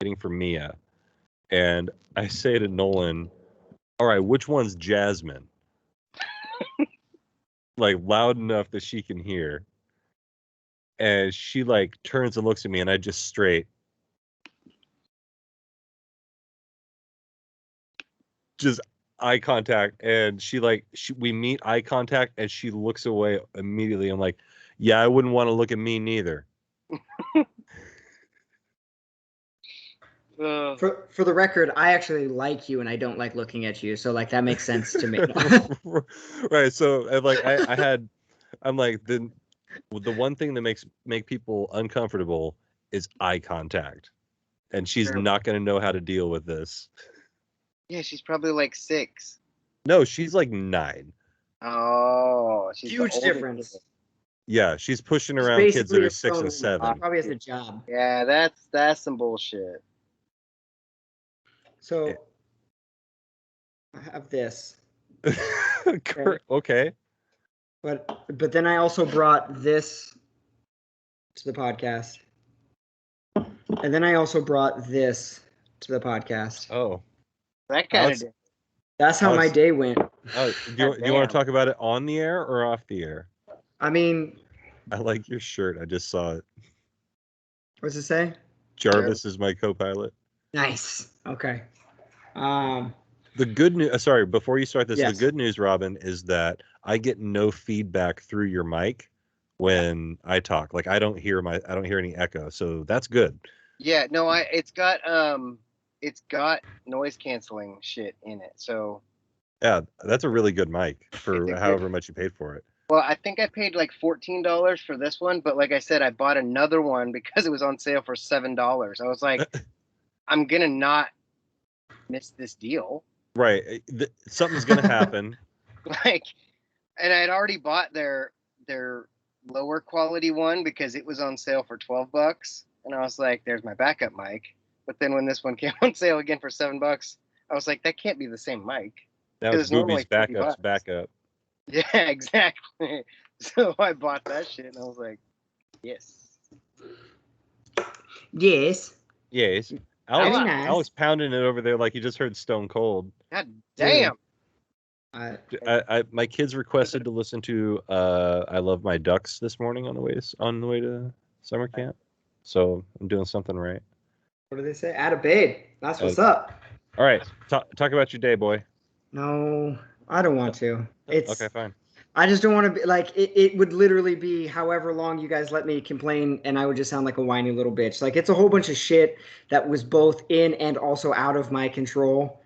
waiting for Mia, and I say to Nolan, "All right, which one's Jasmine?" Like loud enough that she can hear. And she like turns and looks at me, and I just straight just eye contact, and we meet eye contact, and she looks away immediately. I'm like, yeah, I wouldn't want to look at me neither. For the record, I actually like you, and I don't like looking at you, so like that makes sense to me. Right. So and like I'm like the one thing that make people uncomfortable is eye contact, and she's not going to know how to deal with this. Yeah, she's probably like 6. No, she's like 9. Oh, she's huge difference. Yeah, she's pushing around kids that are 6 and 7. Probably has a job. Yeah, that's some bullshit. So I have this. Okay. But then I also brought this to the podcast. And then I also brought this to the podcast. Oh. That kind of. That's how my day went. Oh, do you want to talk about it on the air or off the air? I mean, I like your shirt. I just saw it. What's it say? Jarvis is my co-pilot. Nice. Okay. The good news. Sorry, before you start this, yes. The good news, Robin, is that I get no feedback through your mic when I talk. Like I don't hear any echo, so that's good. Yeah. No, it's got noise canceling shit in it. So. Yeah, that's a really good mic for however much you paid for it. Well, I think I paid like $14 for this one, but like I said, I bought another one because it was on sale for $7. I was like, I'm gonna not miss this deal. Right, something's gonna happen. Like, and I had already bought their lower quality one because it was on sale for $12, and I was like, "There's my backup mic." But then when this one came on sale again for $7, I was like, "That can't be the same mic." That was Booby's backup's backup. Yeah, exactly. So I bought that shit, and I was like, yes. Yes. Yes. Alex pounding it over there like you just heard Stone Cold. God damn. My kids requested to listen to I Love My Ducks this morning on the way to summer camp. So I'm doing something right. What do they say? Atta babe. That's what's up. All right. Talk about your day, boy. No, I don't want to. Okay, fine. I just don't want to be like it would literally be however long you guys let me complain, and I would just sound like a whiny little bitch. Like it's a whole bunch of shit that was both in and also out of my control,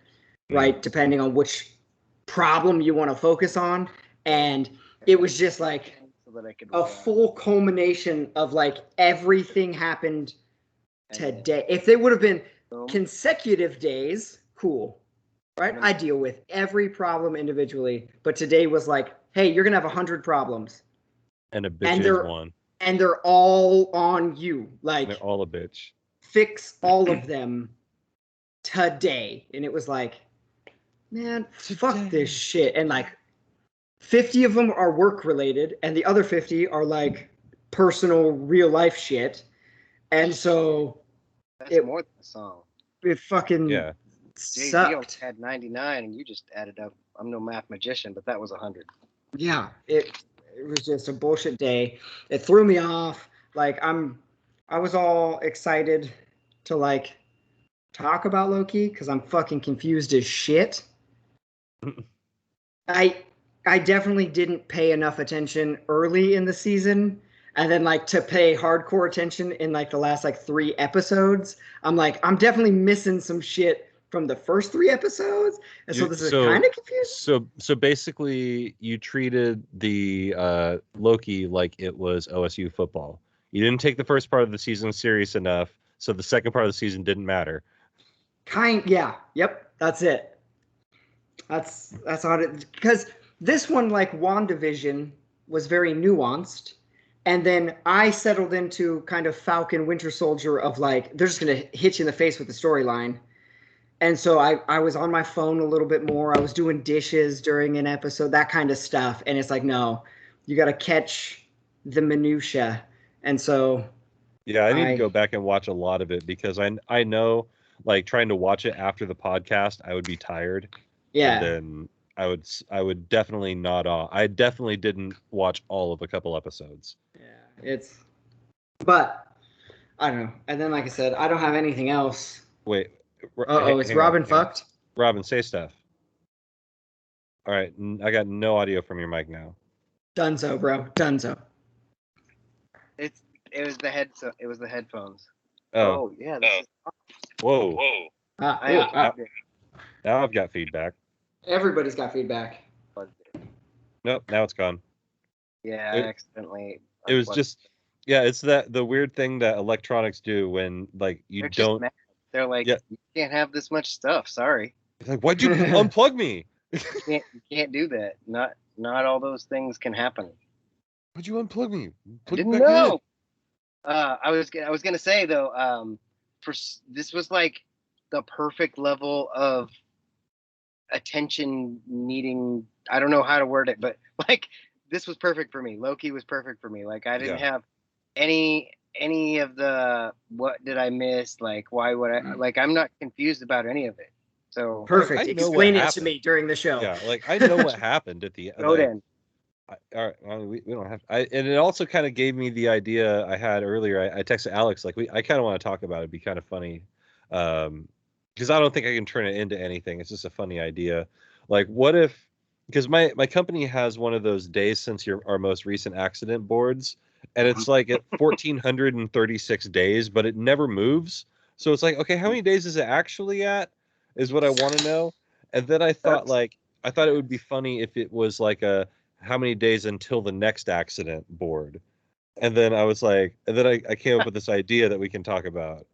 right? Depending on which problem you want to focus on. And it was just like a full culmination of like everything happened today. If they would have been consecutive days, cool. Right? I deal with every problem individually, but today was like, hey, you're going to have 100 problems. And a bitch is one. And they're all on you. Like, they're all a bitch. Fix all of them today. And it was like, man, fuck this shit. And like 50 of them are work related, and the other 50 are like personal real life shit. And so that's more than a song. It fucking JD had 99, and you just added up. I'm no math magician, but that was 100. Yeah, it was just a bullshit day. It threw me off. Like I was all excited to like talk about Loki because I'm fucking confused as shit. I definitely didn't pay enough attention early in the season. And then like to pay hardcore attention in like the last like 3 episodes. I'm like, I'm definitely missing some shit from the first 3 episodes. And so this is kind of confusing. So basically you treated the Loki like it was OSU football. You didn't take the first part of the season serious enough, so the second part of the season didn't matter. Yep, that's it. That's how it, because this one, like WandaVision, was very nuanced. And then I settled into kind of Falcon Winter Soldier of like, they're just going to hit you in the face with the storyline. And so I was on my phone a little bit more. I was doing dishes during an episode, that kind of stuff. And it's like, no, you got to catch the minutia. And so Yeah, I need to go back and watch a lot of it because I know, like, trying to watch it after the podcast, I would be tired. Yeah. And then I would definitely nod off. I definitely didn't watch all of a couple episodes. Yeah, but I don't know. And then, like I said, I don't have anything else. Wait. Is Robin fucked? Robin, say stuff. All right, I got no audio from your mic now. Dunzo, bro. Dunzo. It was the headphones. Oh yeah. Whoa. Now I've got feedback. Everybody's got feedback. Nope, now it's gone. Yeah, I accidentally. It was just, it's the weird thing that electronics do when, like, you don't. Mad. They're like, you can't have this much stuff. Sorry. It's like, why'd you unplug me? You can't do that. Not all those things can happen. Why'd you unplug me? I didn't know. I was gonna say though, this was like the perfect level of attention needing. I don't know how to word it, but like this was perfect for me. Loki was perfect for me. Like I didn't have any of the what did I miss? Like why would I? Like I'm not confused about any of it. So perfect. Explain it to me during the show. Yeah, like I know what happened at the end. Go then. All right, we don't have. And it also kind of gave me the idea I had earlier. I texted Alex like I kind of want to talk about it. It'd be kind of funny, because I don't think I can turn it into anything. It's just a funny idea. Like, what if? Because my company has one of those days since our most recent accident boards, and it's like at 1,436 days, but it never moves. So it's like, okay, how many days is it actually at? Is what I want to know. And then I thought it would be funny if it was like a how many days until the next accident board. And then I was like, and then I came up with this idea that we can talk about.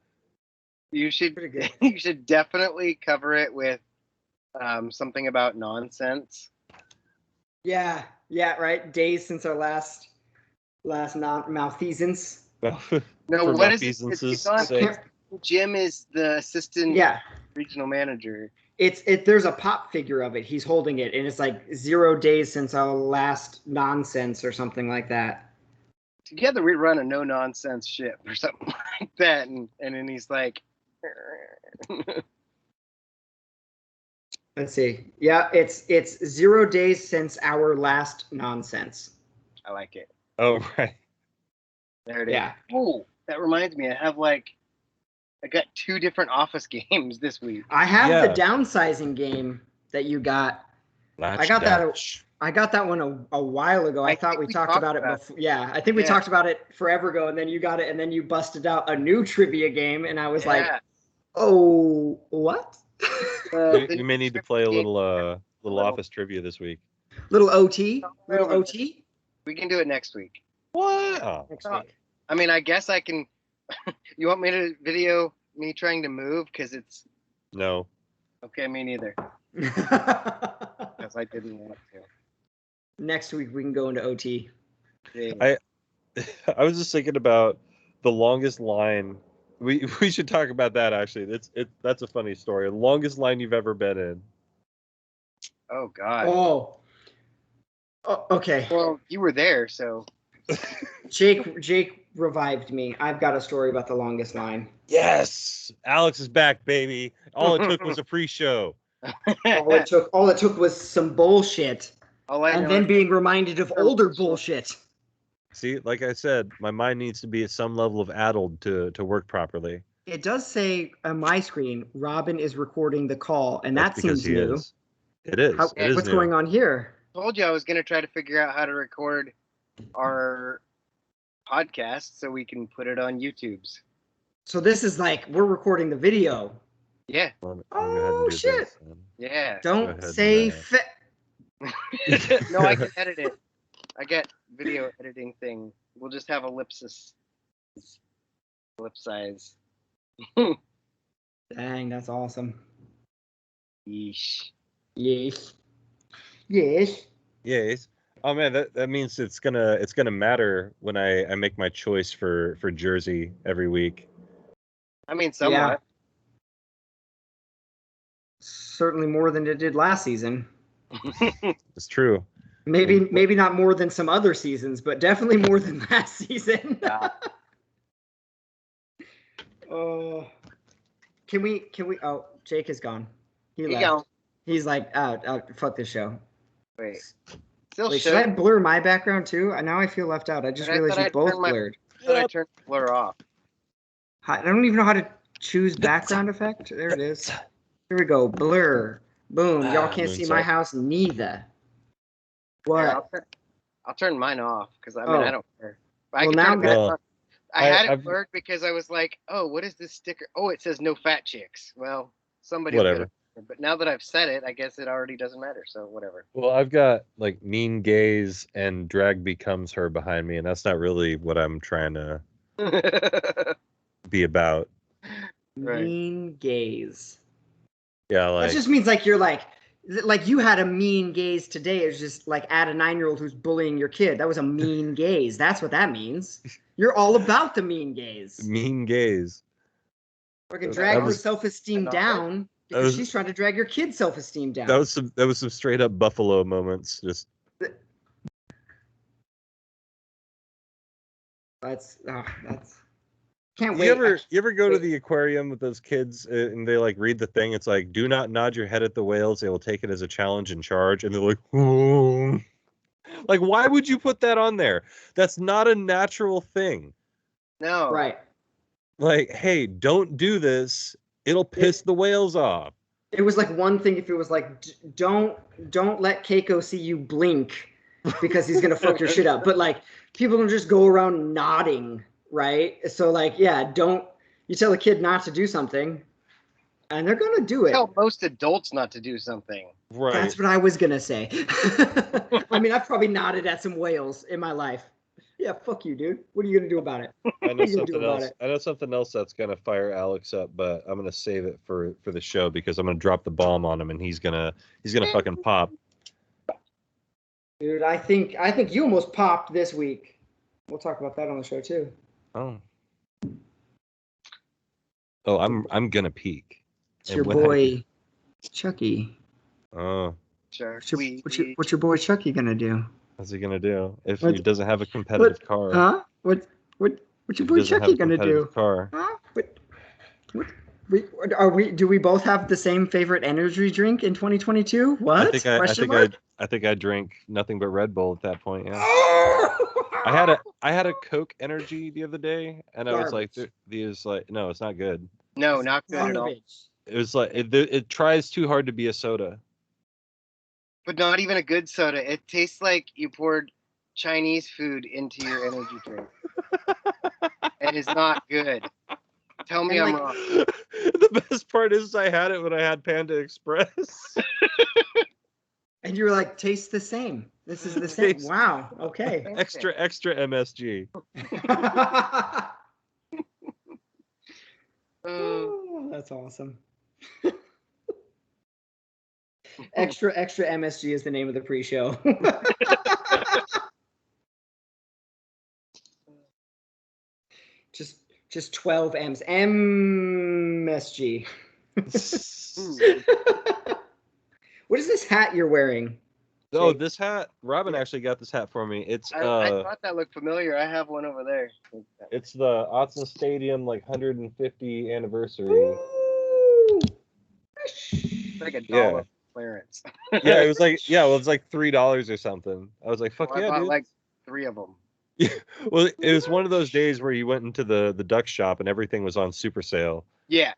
You should definitely cover it with something about nonsense. Yeah, right. Days since our last malfeasance. No, what is it? It's on, Jim is the assistant regional manager. There's a pop figure of it. He's holding it, and it's like 0 days since our last nonsense or something like that. Together we run a no nonsense ship or something like that, and then he's like, let's see. Yeah, it's 0 days since our last nonsense. I like it. Oh right. There it is. Yeah. Oh, that reminds me. I got 2 different Office games this week. I have the downsizing game that you got. I got that one a while ago. I thought we talked about it before. Yeah, I think we talked about it forever ago, and then you got it, and then you busted out a new trivia game, and I was like, "Oh, what?" We may need to play a little Office trivia this week. Little OT. Little OT. We can do it next week. What? Next week. I mean, I guess I can. You want me to video me trying to move? Because it's... No. Okay, me neither. Because I didn't want to. Next week we can go into OT. I was just thinking about the longest line. We should talk about that actually. That's a funny story. Longest line you've ever been in. Oh God. Oh, okay. Well, you were there, so. Jake revived me. I've got a story about the longest line. Yes, Alex is back, baby. All it took was a pre-show. all it took was some bullshit, and then being reminded of older bullshit. See, like I said, my mind needs to be at some level of addled to work properly. It does say on my screen, Robin is recording the call, and that seems new. It is. What's going on here? I told you I was going to try to figure out how to record our podcast so we can put it on YouTube's. So this is like we're recording the video. Yeah. Oh shit. Yeah. Don't say fit. No, I can edit it. I get video editing thing. We'll just have ellipsis. Ellipsize. Dang, that's awesome. Yeesh. Yes. Yes. Yes. Oh man, that means it's gonna matter when I make my choice for jersey every week. I mean, somewhat. Yeah. Certainly more than it did last season. It's true. Maybe not more than some other seasons, but definitely more than last season. Can we? Oh, Jake is gone. He left. Gone. He's like, fuck this show. Wait. Should I blur my background too? Now I feel left out. I just realized you both blurred. I turned blur off. I don't even know how to choose background effect. There it is. Here we go. Blur. Boom. Y'all can't see my house neither. What? Yeah, I'll turn mine off because I mean I don't care. But well, now I'm gonna. I had it blurred because I was like, oh, what is this sticker? Oh, it says no fat chicks. Well, somebody whatever. will get it. But now that I've said it, I guess it already doesn't matter. So whatever. Well, I've got like mean gaze and drag becomes her behind me, and that's not really what I'm trying to be about. Right. Mean gaze. Yeah, like that just means like you're like you had a mean gaze today. It's just like at a 9-year-old who's bullying your kid. That was a mean gaze. That's what that means. You're all about the mean gaze. Mean gaze. Fucking drag her self-esteem down because she's trying to drag your kid's self-esteem down. That was some straight up Buffalo moments. Just that's can't wait. You ever go to the aquarium with those kids and they like read the thing? It's like, do not nod your head at the whales. They will take it as a challenge and charge. And they're like, oh. Like, why would you put that on there? That's not a natural thing. No. Right. Like, hey, don't do this. It'll piss the whales off. It was like one thing if it was like, don't let Keiko see you blink because he's gonna fuck your shit up. But like, people don't just go around nodding, right? So like, yeah, you tell a kid not to do something, and they're gonna do it. Tell most adults not to do something. Right. That's what I was gonna say. I mean, I've probably nodded at some whales in my life. Yeah, fuck you, dude. What are you gonna do about it? I know something else. I know something else that's gonna fire Alex up, but I'm gonna save it for the show because I'm gonna drop the bomb on him and he's gonna fucking pop. Dude, I think you almost popped this week. We'll talk about that on the show too. Oh, I'm gonna peak. It's your boy, Chucky. Oh. Sure. What's your boy Chucky gonna do? What's he gonna do if he doesn't have a competitive car? Huh? What's your boy Chucky gonna do? Car. Huh? Do we both have the same favorite energy drink in 2022? What? I think I drank nothing but Red Bull at that point. Yeah. I had a Coke Energy the other day, and I was like, no, it's not good. No, not good at all. It was like it tries too hard to be a soda. But not even a good soda. It tastes like you poured Chinese food into your energy drink. And it's not good. Tell me I'm wrong. The best part is I had it when I had Panda Express. And you were like, tastes the same. This is the same. Wow. Okay. Extra MSG. Oh, that's awesome. Extra MSG is the name of the pre-show. just 12 M's. MSG. What is this hat you're wearing? Oh, this hat. Robin actually got this hat for me. It's I thought that looked familiar. I have one over there. It's the Autzen Stadium 150 anniversary. Ooh. It's like $1 clearance. Yeah, it was like $3 or something. I was like, fuck yeah, I bought dude. like 3 of them. Yeah, well, it was one of those days where you went into the duck shop and everything was on super sale. Yeah.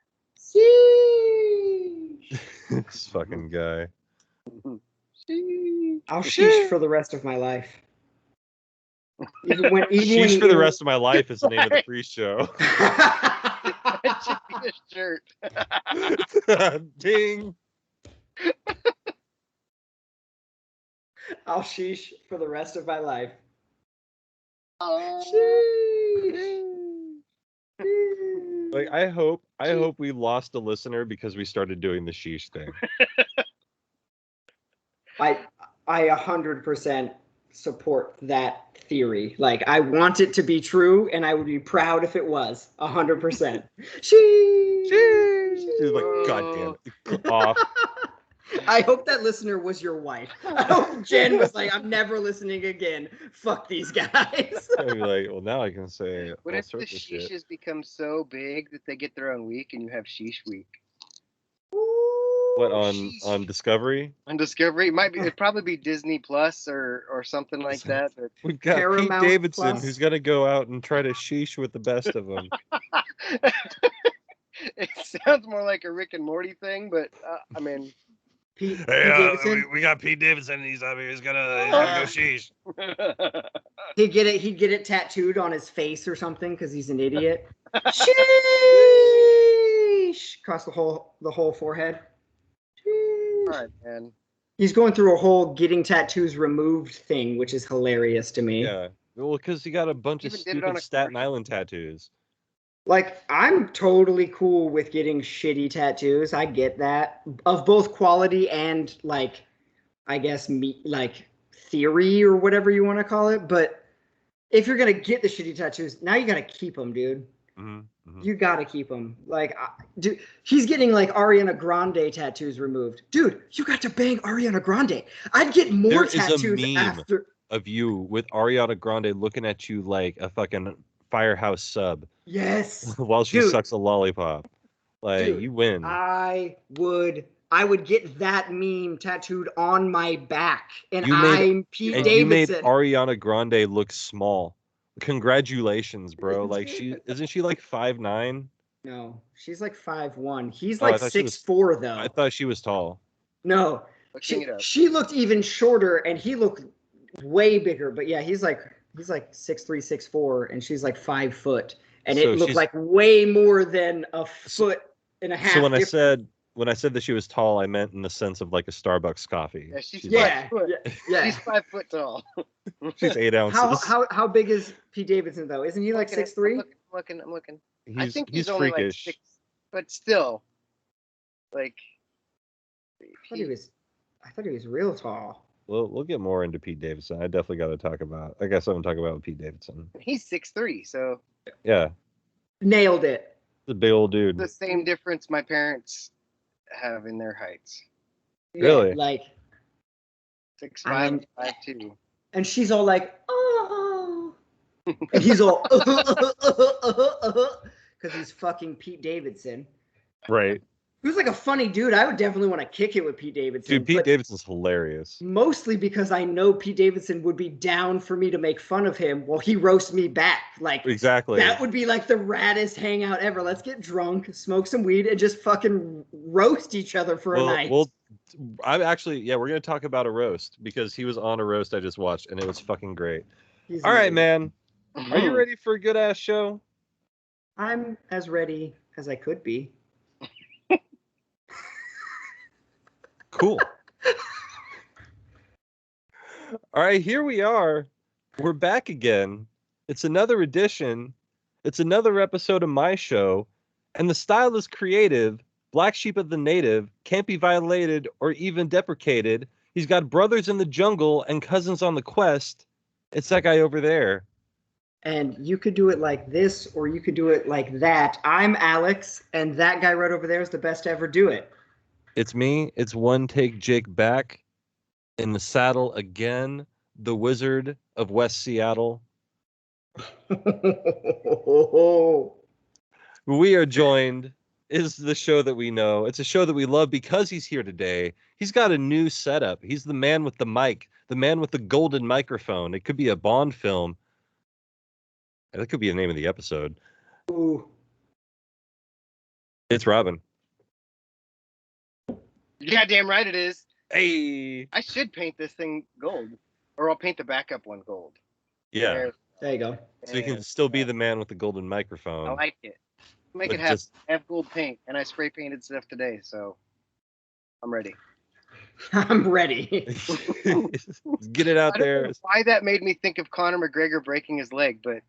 This fucking guy. I'll sheesh for the rest of my life. Sheesh for the rest of my life is the name of the pre-show. That should be a shirt. Ding. I'll sheesh for the rest of my life. Like I hope we lost a listener because we started doing the sheesh thing. I 100% support that theory. Like I want it to be true, and I would be proud if it was 100%. Sheesh. Dude, like goddamn, off. I hope that listener was your wife. I hope Jen was like, I'm never listening again. Fuck these guys. I'd be like, well, now I can say What all if the sorts of shit. sheeshes become so big that they get their own week and you have sheesh week? What on Discovery? On Discovery, it'd probably be Disney Plus or something like that. But we've got Paramount Pete Davidson Plus. who's gonna go out and try to sheesh with the best of them. It sounds more like a Rick and Morty thing, but I mean, Pete Davidson. We got Pete Davidson. He's up here. He's gonna go sheesh. He'd get it tattooed on his face or something because he's an idiot. Sheesh! Across the whole forehead. All right, man. He's going through a whole getting tattoos removed thing, which is hilarious to me. Yeah, well, because he got a bunch of stupid Staten Island tattoos. Like, I'm totally cool with getting shitty tattoos. I get that. Of both quality and, like, I guess, theory or whatever you want to call it. But if you're going to get the shitty tattoos, now you got to keep them, dude. Mm-hmm. You got to keep them. Like, dude, he's getting, like, Ariana Grande tattoos removed. Dude, you got to bang Ariana Grande. I'd get more tattoos a meme after. Of you with Ariana Grande looking at you like a fucking Firehouse sub. Yes. While she sucks a lollipop. Like, dude, you win. I would get that meme tattooed on my back. And I'm Pete Davidson. You made Ariana Grande look small. Congratulations, bro. Like, isn't she like 5'9"? No, she's like 5'1". He's like 6'4", though. I thought she was tall. No. She looked even shorter and he looked way bigger. But yeah, he's like 6'3", 6'4", and she's like 5 foot. And it looked like way more than a foot and a half. So when I said that she was tall, I meant in the sense of like a Starbucks coffee. Yeah, she's 5 foot. Yeah. She's 5 foot tall. She's 8 ounces. How big is Pete Davidson though? Isn't he like 6'3"? I'm looking. I think he's only freakish. Like 6, but still, like. I thought he was real tall. We'll get more into Pete Davidson. I definitely got to talk about. I guess I'm gonna talk about Pete Davidson. He's 6'3", so. Yeah. Nailed it. The big old dude. The same difference my parents have in their heights. Really? Yeah, like 6'5", 5'2". And she's all like, oh. And he's all, because he's fucking Pete Davidson. Right. He was like a funny dude. I would definitely want to kick it with Pete Davidson. Dude, Pete Davidson's hilarious. Mostly because I know Pete Davidson would be down for me to make fun of him while he roasts me back. Like, exactly. That would be like the raddest hangout ever. Let's get drunk, smoke some weed, and just fucking roast each other for a night. Well, I'm actually, we're going to talk about a roast because he was on a roast I just watched and it was fucking great. All right, man. Are you ready for a good ass show? I'm as ready as I could be. Cool. All right, here we are. We're back again. It's another edition. It's another episode of my show. And the style is creative. Black sheep of the native. Can't be violated or even deprecated. He's got brothers in the jungle and cousins on the quest. It's that guy over there. And you could do it like this or you could do it like that. I'm Alex, and that guy right over there is the best to ever do it. It's me. It's One Take Jake back in the saddle again. The Wizard of West Seattle. We are joined. Is the show that we know. It's a show that we love because he's here today. He's got a new setup. He's the man with the mic, the man with the golden microphone. It could be a Bond film. That could be the name of the episode. Ooh. It's Robin. Goddamn right it is. Hey. I should paint this thing gold. Or I'll paint the backup one gold. Yeah. There you go. So you can still be the man with the golden microphone. I like it. Make it have gold paint. And I spray painted stuff today, so I'm ready. I'm ready. Get it out there. I don't know why that made me think of Conor McGregor breaking his leg, but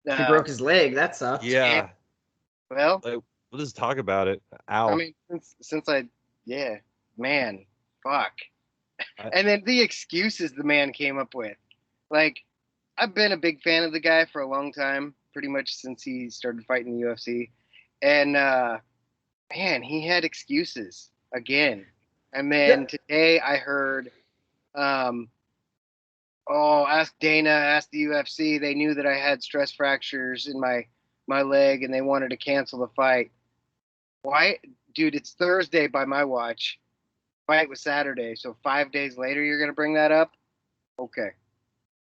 he broke his leg. That sucked. Yeah. Well, we'll just talk about it. Ow. I mean, man, fuck. And then the excuses the man came up with. Like, I've been a big fan of the guy for a long time, pretty much since he started fighting the UFC. And, man, he had excuses again. And then today I heard, ask Dana, ask the UFC. They knew that I had stress fractures in my leg, and they wanted to cancel the fight. Why, dude? It's Thursday by my watch. Fight was Saturday, so 5 days later you're gonna bring that up? Okay.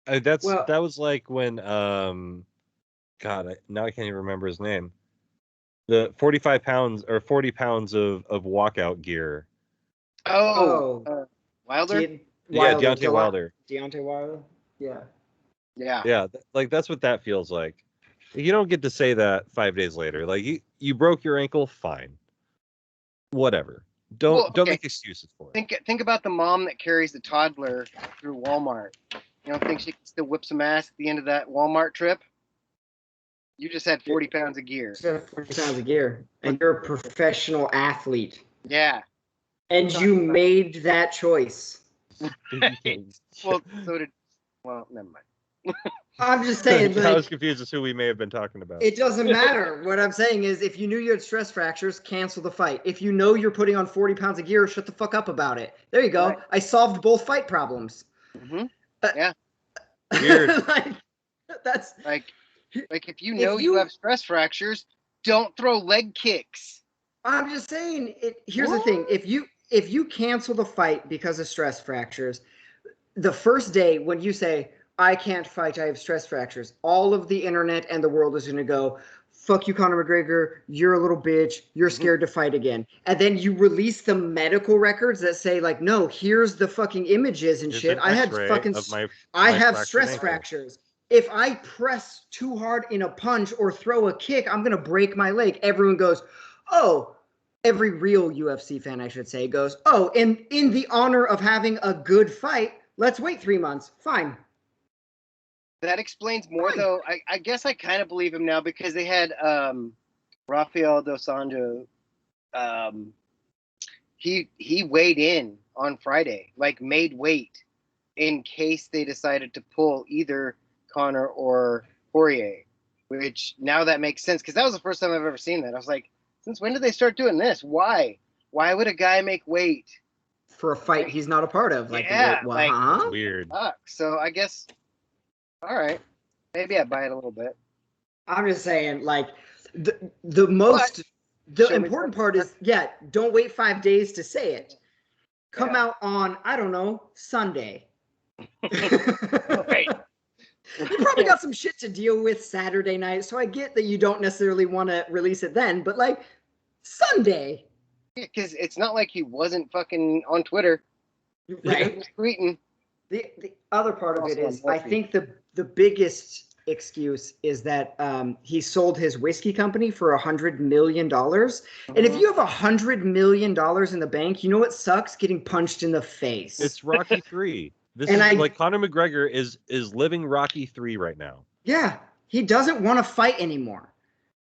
That was like when God, now I can't even remember his name. The 45 pounds or 40 pounds of walkout gear. Wilder? Yeah, Deontay Wilder. Deontay Wilder? Yeah. Yeah. Yeah, like that's what that feels like. You don't get to say that 5 days later. Like you broke your ankle, fine. Whatever. Don't make excuses for it. Think about the mom that carries the toddler through Walmart. You don't think she can still whip some ass at the end of that Walmart trip? You just had 40 pounds of gear. And you're a professional athlete. Yeah. And you made that choice. Well, never mind. I'm just saying. I was confused as to who we may have been talking about. It doesn't matter. What I'm saying is, if you knew you had stress fractures, cancel the fight. If you know you're putting on 40 pounds of gear, shut the fuck up about it. There you go. Right. I solved both fight problems. Mm-hmm. Yeah. Weird. That's like if you know you have stress fractures, don't throw leg kicks. I'm just saying. Here's the thing: if you cancel the fight because of stress fractures, the first day when you say, I can't fight, I have stress fractures, all of the internet and the world is going to go, fuck you, Conor McGregor, you're a little bitch, you're scared to fight again. And then you release the medical records that say, like, no, here's the fucking images and shit. I had fucking, I have stress fractures. If I press too hard in a punch or throw a kick, I'm going to break my leg. Everyone goes, oh, every real UFC fan, I should say, goes, oh, and in the honor of having a good fight, let's wait 3 months. Fine. That explains more, though. I guess I kind of believe him now because they had Rafael Dos Anjos. He weighed in on Friday, like made weight in case they decided to pull either Conor or Poirier, which now that makes sense because that was the first time I've ever seen that. I was like, since when did they start doing this? Why? Why would a guy make weight for a fight he's not a part of? Like, yeah, that's weird. So I guess, all right, maybe I buy it a little bit. I'm just saying, like, the important part is, don't wait 5 days to say it. Come out on, I don't know, Sunday. Right. You probably got some shit to deal with Saturday night, so I get that you don't necessarily want to release it then, but like Sunday. Because it's not like he wasn't fucking on Twitter. Right. He was tweeting. The other part of it is, I think the biggest excuse is that he sold his whiskey company for $100 million. And if you have $100 million in the bank, you know what sucks? Getting punched in the face. It's Rocky 3. Like Conor McGregor is living Rocky 3 right now. Yeah, he doesn't want to fight anymore.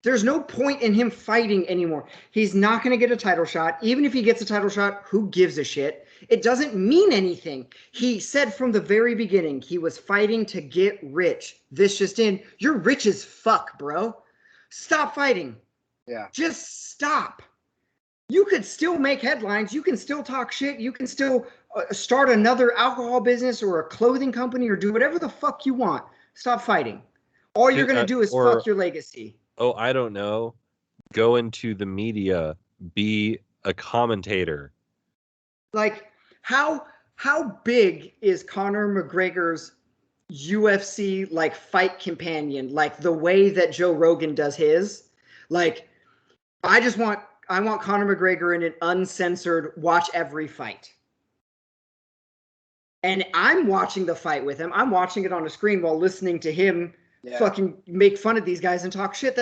There's no point in him fighting anymore. He's not going to get a title shot. Even if he gets a title shot, who gives a shit? It doesn't mean anything. He said from the very beginning he was fighting to get rich. This just in. You're rich as fuck, bro. Stop fighting. Yeah. Just stop. You could still make headlines. You can still talk shit. You can still start another alcohol business or a clothing company or do whatever the fuck you want. Stop fighting. All you're going to do is fuck your legacy. Oh, I don't know. Go into the media. Be a commentator. Like, how big is Conor McGregor's UFC, like, fight companion? Like, the way that Joe Rogan does his? Like, I want Conor McGregor in an uncensored watch every fight. And I'm watching the fight with him. I'm watching it on a screen while listening to him fucking make fun of these guys and talk shit.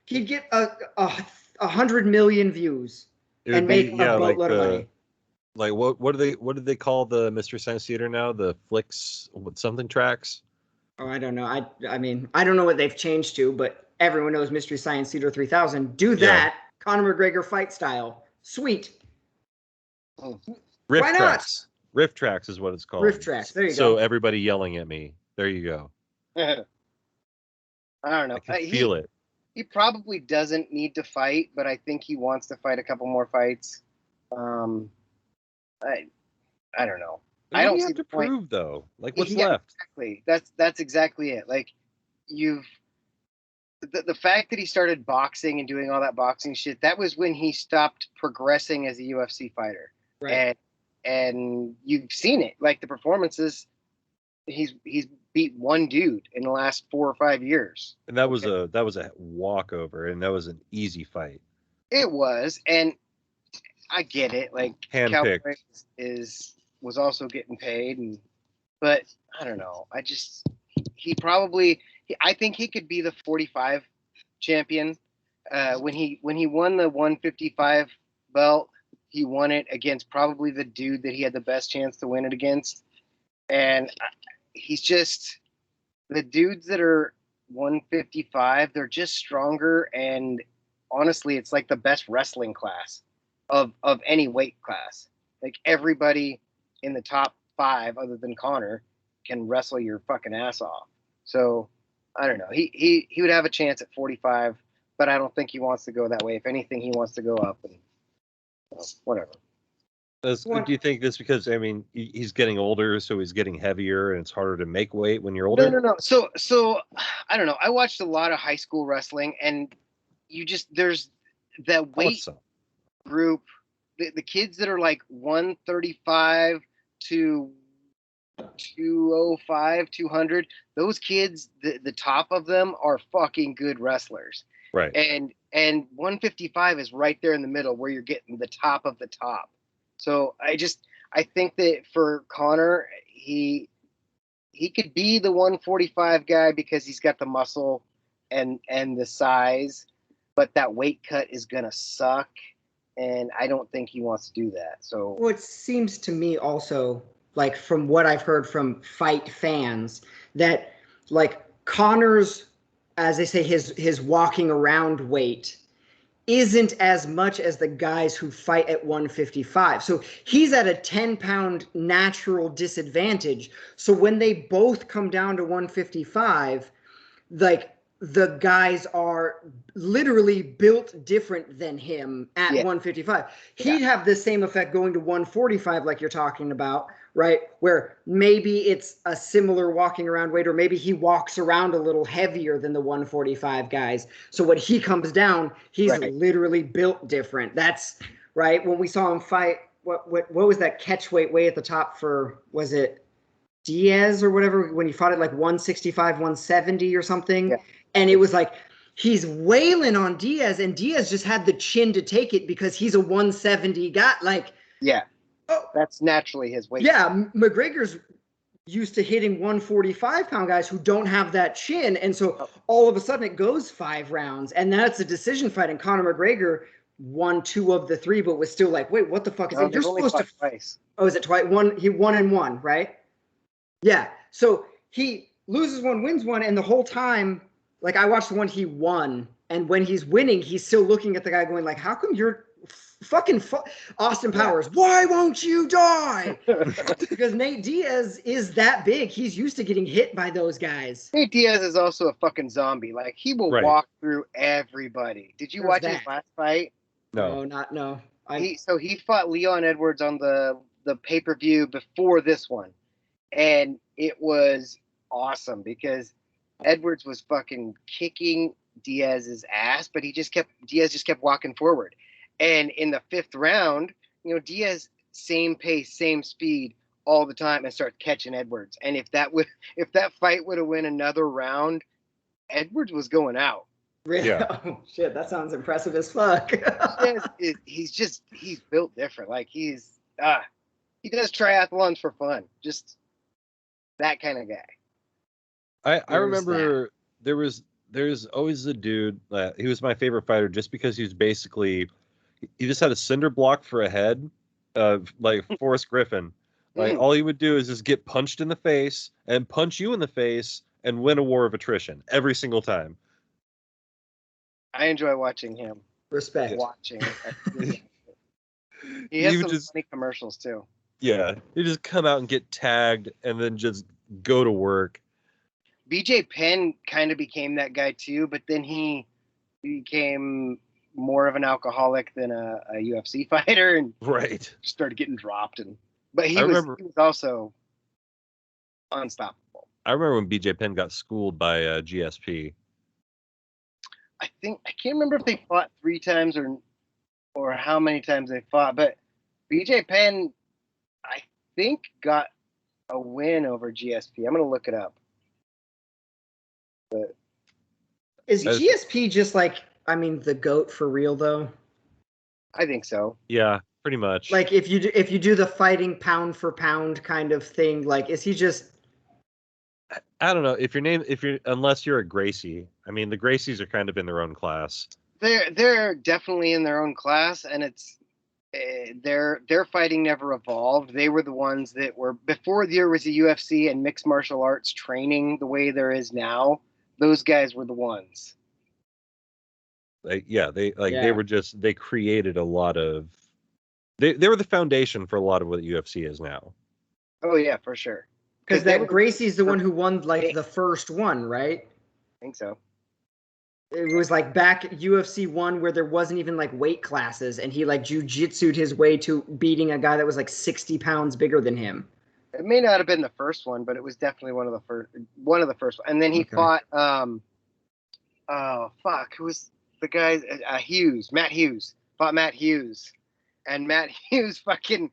He'd get 100 million views and make a boatload of money. Like what do they call the Mystery Science Theater now? The Flicks something tracks? Oh, I don't know. I mean, I don't know what they've changed to, but everyone knows Mystery Science Theater 3000. Do that. Conor McGregor fight style. Sweet. Riff tracks. Riff tracks is what it's called. Riff tracks. There you go. So everybody yelling at me. There you go. I don't know. I can feel it. He probably doesn't need to fight, but I think he wants to fight a couple more fights. I don't know. I don't you see have the to point. prove though. Like what's left? Exactly. That's exactly it. Like you've the fact that he started boxing and doing all that boxing shit, that was when he stopped progressing as a UFC fighter. Right. And you've seen it. Like the performances, he's beat one dude in the last 4 or 5 years. And that was a walkover, and that was an easy fight. It was, and I get it. Like handpicked Cowboy was also getting paid, but I don't know. I think he could be the 45 champion. When he won the 155 belt, he won it against probably the dude that he had the best chance to win it against. And he's just the dudes that are 155. They're just stronger, and honestly, it's like the best wrestling class of any weight class. Like everybody in the top 5, other than Connor, can wrestle your fucking ass off. So I don't know. He would have a chance at 45, but I don't think he wants to go that way. If anything, he wants to go up and whatever. Do you think this because he's getting older, so he's getting heavier, and it's harder to make weight when you're older? No. So I don't know. I watched a lot of high school wrestling, and there's that weight group, the kids that are like 135 to 205, 200. Those kids, the top of them are fucking good wrestlers. Right. And 155 is right there in the middle where you're getting the top of the top. So I think that for Connor, he could be the 145 guy because he's got the muscle and the size, but that weight cut is gonna suck, and I don't think he wants to do that. So it seems to me also, like from what I've heard from fight fans, that like Connor's, as they say, his walking around weight isn't as much as the guys who fight at 155. So he's at a 10-pound natural disadvantage. So when they both come down to 155, like the guys are literally built different than him at 155. He'd have the same effect going to 145 like you're talking about, right? Where maybe it's a similar walking around weight, or maybe he walks around a little heavier than the 145 guys. So when he comes down, he's literally built different. That's right. When we saw him fight, what was that catch weight way at the top for, was it Diaz or whatever, when he fought at like 165, 170 or something? Yeah. And it was like, he's wailing on Diaz, and Diaz just had the chin to take it because he's a 170 guy. Like, yeah, that's naturally his weight. Yeah, McGregor's used to hitting 145-pound guys who don't have that chin, and so all of a sudden it goes 5 rounds, and that's a decision fight. And Conor McGregor won 2 of the 3, but was still like, wait, what the fuck is it? You're supposed to twice. Oh, is it twice? He won and won, right? Yeah. So he loses 1, wins 1, and the whole time, like, I watched the one he won, and when he's winning, he's still looking at the guy going like, how come you're fucking Austin Powers, why won't you die? Because Nate Diaz is that big. He's used to getting hit by those guys. Nate Diaz is also a fucking zombie. Like, he will walk through everybody. Did you watch his last fight? No. He fought Leon Edwards on the pay-per-view before this one, and it was awesome because Edwards was fucking kicking Diaz's ass, but Diaz just kept walking forward. And in the 5th round, Diaz, same pace, same speed all the time, and starts catching Edwards. And if that fight would have went another round, Edwards was going out. Really? Yeah. Oh, shit, that sounds impressive as fuck. He's built different. Like, he does triathlons for fun. Just that kind of guy. I remember there's always a dude, he was my favorite fighter just because he just had a cinder block for a head, like Forrest Griffin. Like, all he would do is just get punched in the face and punch you in the face and win a war of attrition every single time. I enjoy watching him. Respect. Watching. He has some funny commercials too. Yeah, he just come out and get tagged and then just go to work. BJ Penn kind of became that guy too, but then he became more of an alcoholic than a UFC fighter, and right started getting dropped. But he was also unstoppable. I remember when BJ Penn got schooled by GSP. I can't remember if they fought 3 times or how many times they fought, but BJ Penn, I think, got a win over GSP. I'm gonna look it up. But is GSP just like, I mean, the GOAT for real though? I think so. Yeah, pretty much. Like if you do the fighting pound for pound kind of thing, like is he just? I don't know unless you're a Gracie. I mean, the Gracies are kind of in their own class. They're definitely in their own class, and it's their fighting never evolved. They were the ones that were before there was a UFC and mixed martial arts training the way there is now. Those guys were the ones. They created a lot of. They were the foundation for a lot of what UFC is now. Oh yeah, for sure. Because that Gracie's the one who won like the first one, right? I think so. It was like back UFC 1 where there wasn't even like weight classes, and he like jiu-jitsu'd his way to beating a guy that was like 60 pounds bigger than him. It may not have been the first one, but it was definitely one of the first. And then he fought who was the guy? Matt Hughes. Fought Matt Hughes. And Matt Hughes fucking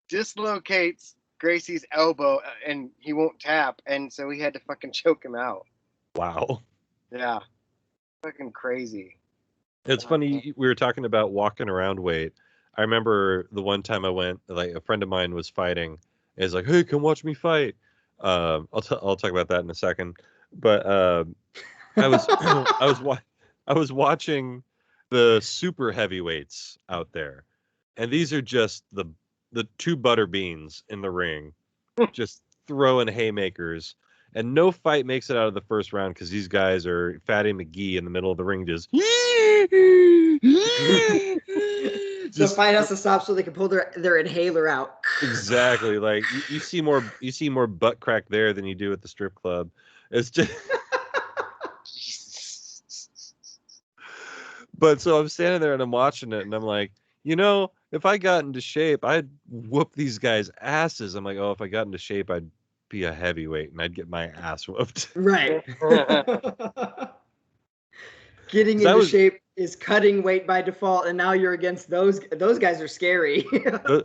dislocates Gracie's elbow and he won't tap, and so he had to fucking choke him out. Wow. Yeah. Fucking crazy. It's funny, we were talking about walking around weight. I remember the one time I went, like a friend of mine was fighting. He's like, "Hey, come watch me fight." I'll talk about that in a second. But I was watching the super heavyweights out there, and these are just the 2 butter beans in the ring, just throwing haymakers. And no fight makes it out of the first round because these guys are Fatty McGee in the middle of the ring just the fight has to stop so they can pull their inhaler out. Exactly. Like you see more butt crack there than you do at the strip club. It's just But so I'm standing there and I'm watching it and I'm like, if I got into shape, I'd whoop these guys' asses. I'm like, if I got into shape, I'd be a heavyweight and I'd get my ass whooped. Right. Getting into shape is cutting weight by default, and now you're against those guys are scary.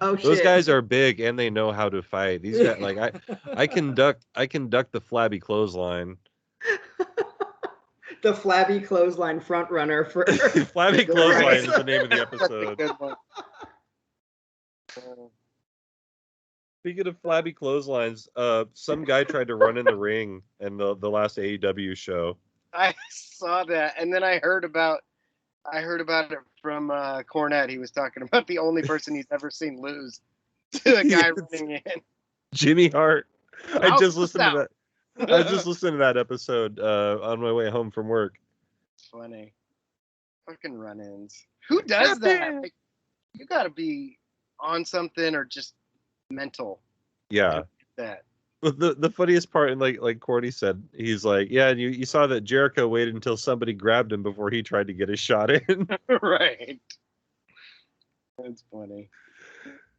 Those guys are big and they know how to fight. These guys, like I can duck the Flabby Clothesline. The Flabby Clothesline front runner for Flabby Clothesline is the name of the episode. Speaking of Flabby Clotheslines, some guy tried to run in the ring in the last AEW show. I saw that, and then I heard about it from Cornette. He was talking about the only person he's ever seen lose to a guy running in. Jimmy Hart. I just listened to that episode on my way home from work. It's funny. Fucking run-ins. Who does that? Like, you got to be on something or just mental. Yeah. That. The funniest part, and like Cordy said, he's like, yeah, and you saw that Jericho waited until somebody grabbed him before he tried to get his shot in. Right. That's funny.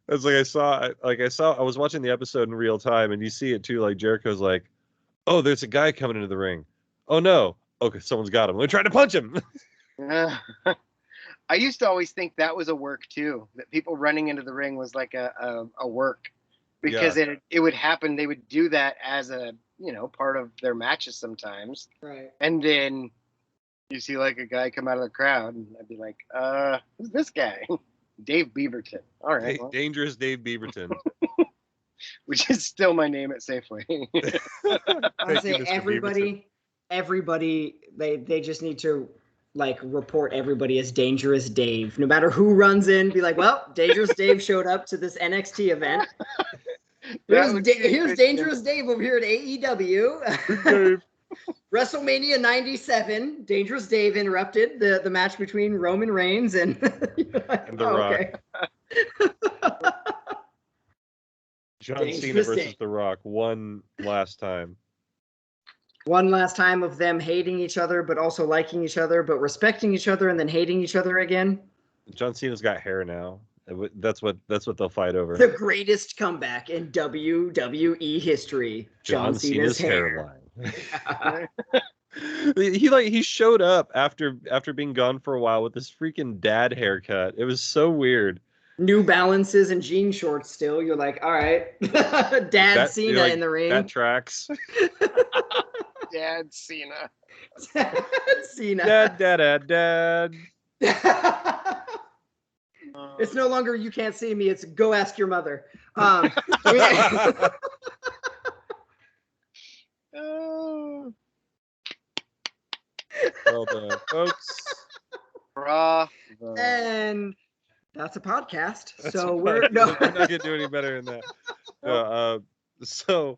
It's like I was watching the episode in real time, and you see it too. Like Jericho's like, oh, there's a guy coming into the ring. Oh no. Okay, someone's got him. Let me try to punch him. I used to always think that was a work too. That people running into the ring was like a work. Because it would happen, they would do that as a part of their matches sometimes. Right. And then you see like a guy come out of the crowd, and I'd be like, who's this guy? Dave Beaverton. All right. Dangerous Dave Beaverton. Which is still my name at Safeway. I say everybody, they just need to like report everybody as Dangerous Dave. No matter who runs in, be like, well, Dangerous Dave showed up to this NXT event. Here's Dangerous Dave over here at AEW. WrestleMania 97. Dangerous Dave interrupted the match between Roman Reigns and The Rock. Okay. John Cena versus The Rock one last time. one last time of them hating each other, but also liking each other, but respecting each other, and then hating each other again. John Cena's got hair now. That's what they'll fight over. The greatest comeback in WWE history. John Cena's hairline. He showed up after being gone for a while with this freaking dad haircut. It was so weird. New Balances and jean shorts still. You're like, all right. Dad Cena in the ring. That tracks. Dad Cena. Dad Cena. Dad. It's no longer you can't see me. It's go ask your mother. Well done, folks. Bravo. And that's a podcast. That's so we're not gonna do any better than that. So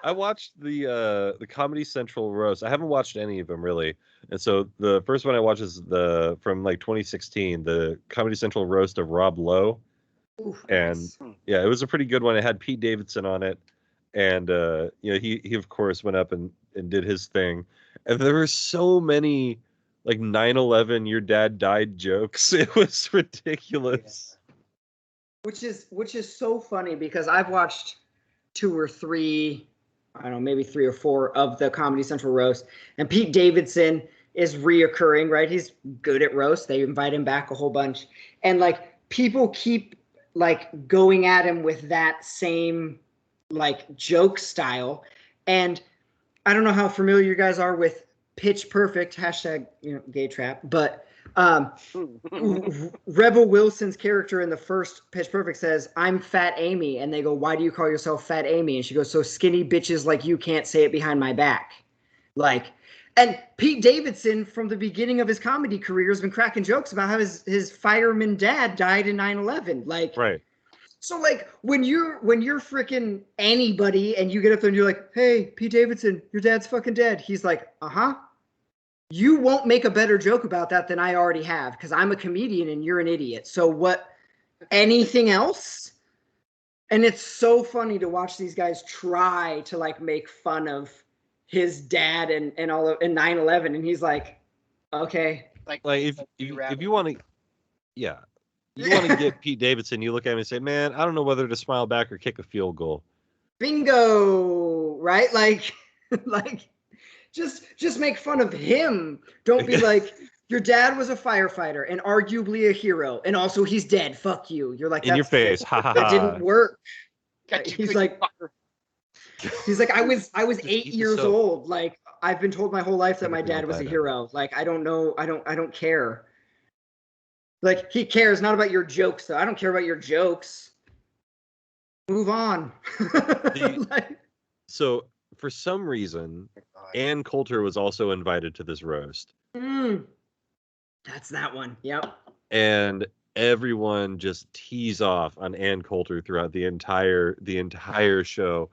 I watched the Comedy Central roast. I haven't watched any of them really, and so the first one I watched is from like 2016, the Comedy Central roast of Rob Lowe. Ooh, and nice. Yeah, it was a pretty good one. It had Pete Davidson on it, and he of course went up and did his thing, and there were so many like 9/11 your dad died jokes. It was ridiculous. Which is so funny because I've watched 2 or 3, I don't know, maybe 3 or 4 of the Comedy Central roast, and Pete Davidson is reoccurring, right? He's good at roast. They invite him back a whole bunch, and like people keep like going at him with that same like joke style. And I don't know how familiar you guys are with Pitch Perfect, hashtag, gay trap, but Rebel Wilson's character in the first Pitch Perfect says, "I'm Fat Amy," and they go, "Why do you call yourself Fat Amy?" And she goes, "So skinny bitches like you can't say it behind my back." Like, and Pete Davidson from the beginning of his comedy career has been cracking jokes about how his fireman dad died in 9/11. Like, right. So like when you're freaking anybody and you get up there and you're like, "Hey, Pete Davidson, your dad's fucking dead." He's like, "Uh-huh." You won't make a better joke about that than I already have because I'm a comedian and you're an idiot. So what? Anything else? And it's so funny to watch these guys try to like make fun of his dad and all of 9/11, and he's like, "Okay." Like if you want to, yeah. You want to get Pete Davidson, you look at him and say, "Man, I don't know whether to smile back or kick a field goal." Bingo, right? Like just make fun of him. Don't be like, "Your dad was a firefighter and arguably a hero, and also he's dead. Fuck you." You're like, in your face. Ha ha ha. That didn't work. He's like, I was 8 years old. Like, I've been told my whole life that my dad was a hero. Like, I don't know. I don't care. Like, he cares not about your jokes, though. I don't care about your jokes. Move on. So, for some reason, Ann Coulter was also invited to this roast. That's that one. Yep. And everyone just tees off on Ann Coulter throughout the entire show.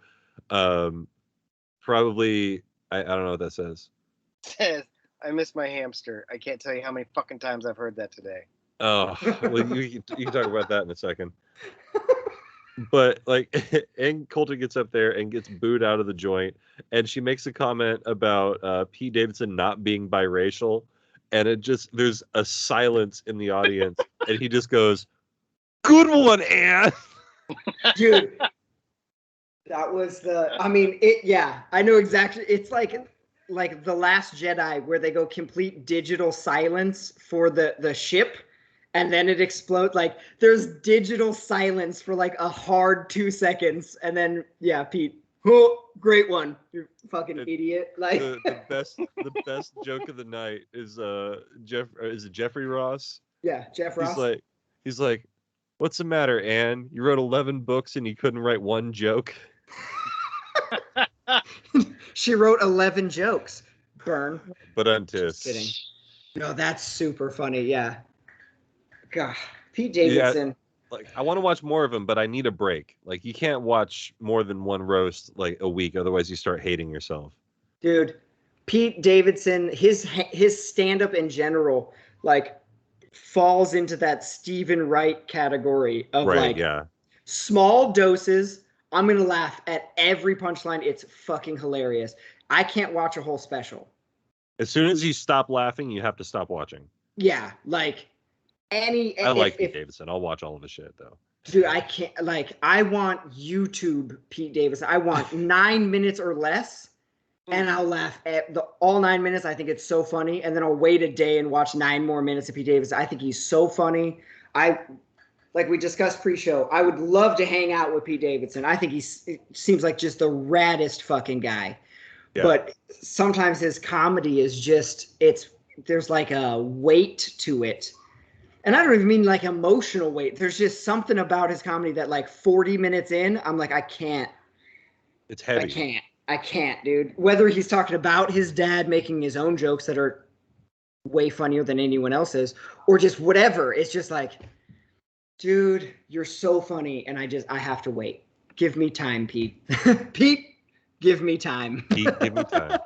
Probably, I don't know what that says. Says, "I miss my hamster." I can't tell you how many fucking times I've heard that today. Oh, well, you can talk about that in a second. But like, Ann Coulter gets up there and gets booed out of the joint, and she makes a comment about Pete Davidson not being biracial, and there's a silence in the audience, and he just goes, "Good one, Ann." Dude, that was I know exactly. It's like The Last Jedi, where they go complete digital silence for the ship. And then it explodes. Like, there's digital silence for like a hard 2 seconds, and then Pete, oh, great one, you fucking idiot. Like, the best joke of the night is is it Jeffrey Ross? Yeah, Jeff Ross. He's like, "What's the matter, Ann? You wrote 11 books and you couldn't write one joke." She wrote 11 jokes. Burn. But Just kidding. No, that's super funny. Yeah. God, Pete Davidson. Yeah, like, I want to watch more of him, but I need a break. Like, you can't watch more than one roast like a week, otherwise you start hating yourself. Dude, Pete Davidson, his stand-up in general, like, falls into that Stephen Wright category of small doses I'm going to laugh at every punchline. It's fucking hilarious. I can't watch a whole special. As soon as you stop laughing, you have to stop watching. Yeah, like I like Pete Davidson. I'll watch all of his shit though. Dude, I can't, like, I want YouTube Pete Davidson. I want 9 minutes or less, and I'll laugh at all 9 minutes. I think it's so funny, and then I'll wait a day and watch 9 more minutes of Pete Davidson. I think he's so funny. Like we discussed pre-show, I would love to hang out with Pete Davidson. I think he seems like just the raddest fucking guy. Yeah. But sometimes his comedy is just, there's like a weight to it. And I don't even mean like emotional weight. There's just something about his comedy that like 40 minutes in, I'm like, I can't. It's heavy. I can't, dude. Whether he's talking about his dad making his own jokes that are way funnier than anyone else's, or just whatever. It's just like, dude, you're so funny. And I have to wait. Give me time, Pete. Pete, give me time. Pete, give me time.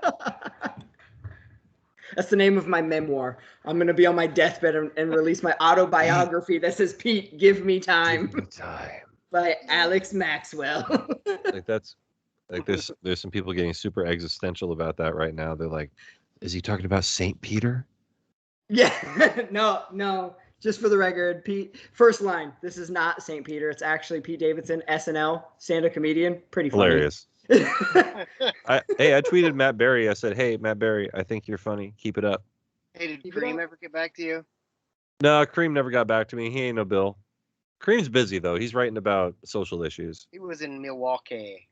That's the name of my memoir. I'm going to be on my deathbed and release my autobiography that says, Pete, give me time. Give me time. By Alex Maxwell. Like that's like there's some people getting super existential about that right now. They're like, is he talking about St. Peter? Yeah. No. Just for the record, Pete, first line, this is not St. Peter. It's actually Pete Davidson, SNL, stand-up comedian. Pretty funny. Hilarious. I tweeted Matt Berry. I said, hey, Matt Berry, I think you're funny. Keep it up. Hey, did Kareem ever get back to you? No, Kareem never got back to me. He ain't no Bill. Kareem's busy, though. He's writing about social issues. He was in Milwaukee.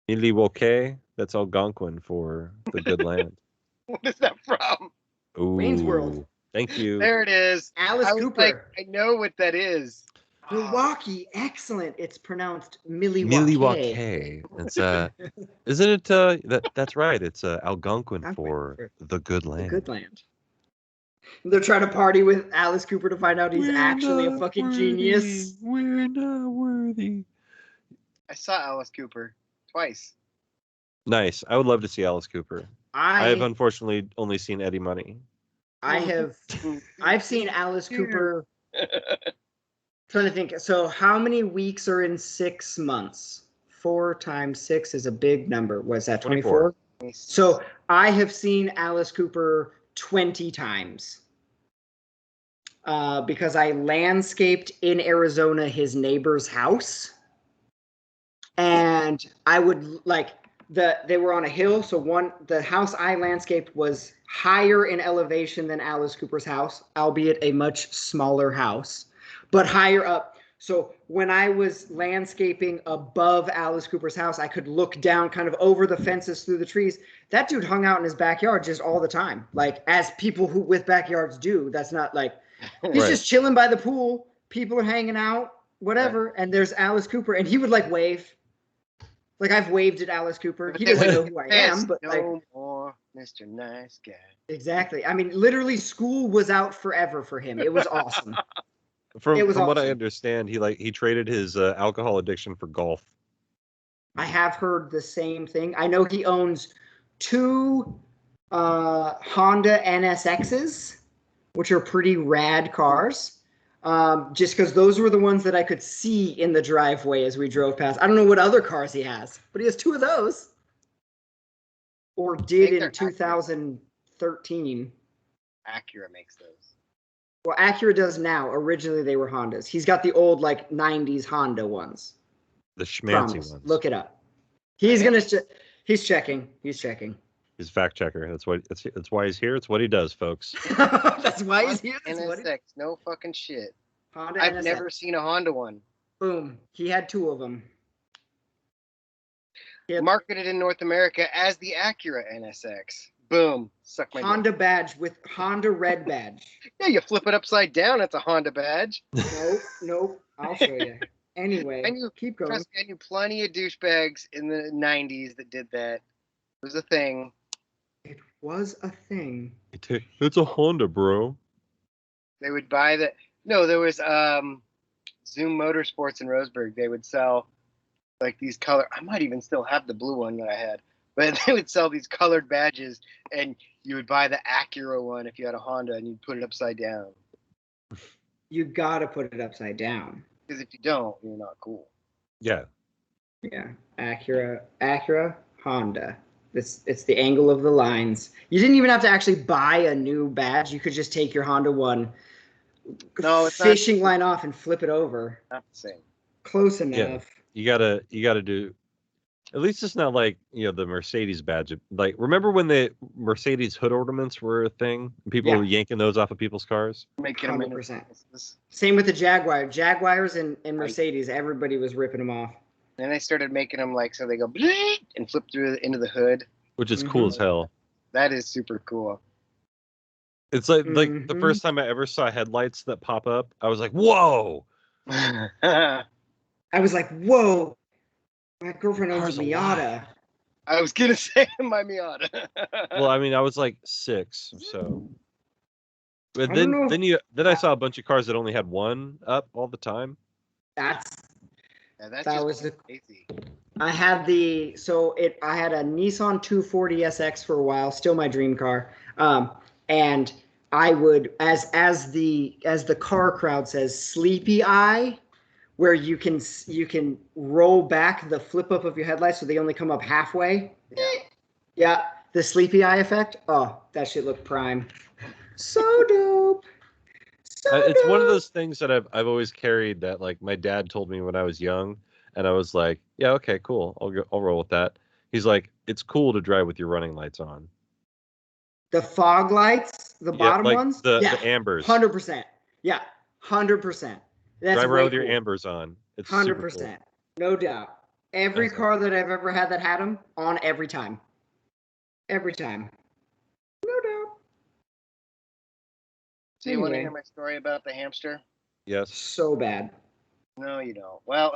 Milwaukee? That's Algonquin for the good land. What is that from? Ooh, Wayne's World. Thank you. There it is. Alice Cooper. Like, I know what that is. Milwaukee, excellent. It's pronounced Milwaukee. Milwaukee. It's isn't it? That's right. It's Algonquin for the good land. The good land. They're trying to party with Alice Cooper to find out he's actually a fucking genius. We're not worthy. I saw Alice Cooper twice. Nice. I would love to see Alice Cooper. I have unfortunately only seen Eddie Money. I've seen Alice Cooper. Trying to think. So how many weeks are in 6 months? 4 times 6 is a big number. Was that 24? So I have seen Alice Cooper 20 times. Because I landscaped in Arizona his neighbor's house. And I would they were on a hill. So the house I landscaped was higher in elevation than Alice Cooper's house, albeit a much smaller house, but higher up. So when I was landscaping above Alice Cooper's house, I could look down kind of over the fences through the trees. That dude hung out in his backyard just all the time. Like, as people who with backyards do. That's not like, he's just chilling by the pool. People are hanging out, whatever. Right. And there's Alice Cooper, and he would wave. Like, I've waved at Alice Cooper. He doesn't know who I am, but no more Mr. Nice Guy. Exactly. I mean, literally, school was out forever for him. It was awesome. From what I understand, he traded his alcohol addiction for golf. I have heard the same thing. I know he owns 2 Honda NSXs, which are pretty rad cars. Just because those were the ones that I could see in the driveway as we drove past. I don't know what other cars he has, but he has 2 of those. Or did in 2013. Acura makes those. Well, Acura does now. Originally, they were Hondas. He's got the old 90s Honda ones. The schmancy ones. Look it up. He's he's checking. He's checking. He's a fact checker. That's why he's here. It's what he does, folks. That's why he's here. NSX, no fucking shit. Honda I've NSX. never seen a Honda one. Boom. He had 2 of them. Marketed in North America as the Acura NSX. Boom. Suck my Honda dick. badge with Honda red badge. Yeah, you flip it upside down. It's a Honda badge. Nope. I'll show you. Anyway, keep going. Trust me, I knew plenty of douchebags in the 90s that did that. It was a thing. It was a thing. It's a Honda, bro. They would buy the... No, there was Zoom Motorsports in Roseburg. They would sell these color... I might even still have the blue one that I had. But they would sell these colored badges, and you would buy the Acura one if you had a Honda, and you'd put it upside down. You gotta put it upside down. Because if you don't, you're not cool. Yeah. Yeah, Acura, Honda. It's the angle of the lines. You didn't even have to actually buy a new badge. You could just take your Honda one fishing line off and flip it over. Not the same. Close enough. Yeah, you gotta do. At least it's not like the Mercedes badge. Like, remember when the Mercedes hood ornaments were a thing? People were yanking those off of people's cars. Making 100%. Same with the Jaguars and Mercedes. Everybody was ripping them off. Then they started making them like so they go and flip through into the hood, which is cool as hell. That is super cool. It's like the first time I ever saw headlights that pop up, I was like, "Whoa!" I was like, "Whoa!" My girlfriend owns a Miata. I was gonna say my Miata. Well, I mean, I was like 6, so. But then I saw a bunch of cars that only had one up all the time. That was crazy. I had a Nissan 240 SX for a while, still my dream car. And I would, as the car crowd says, sleepy eye, where you can roll back the flip up of your headlights so they only come up halfway. Yeah, the sleepy eye effect. Oh, that shit looked prime. So dope. It's one of those things that I've always carried that like my dad told me when I was young, and I was like, yeah, okay, cool, I'll roll with that. He's like, it's cool to drive with your running lights on. The fog lights, the bottom ones, the ambers. 100%. Yeah, 100%. Drive around with your ambers on. It's 100%, cool. No doubt. Every car that I've ever had that had them on every time. Every time. No doubt. So you want to hear my story about the hamster? Yes. So bad. No, you don't. Well,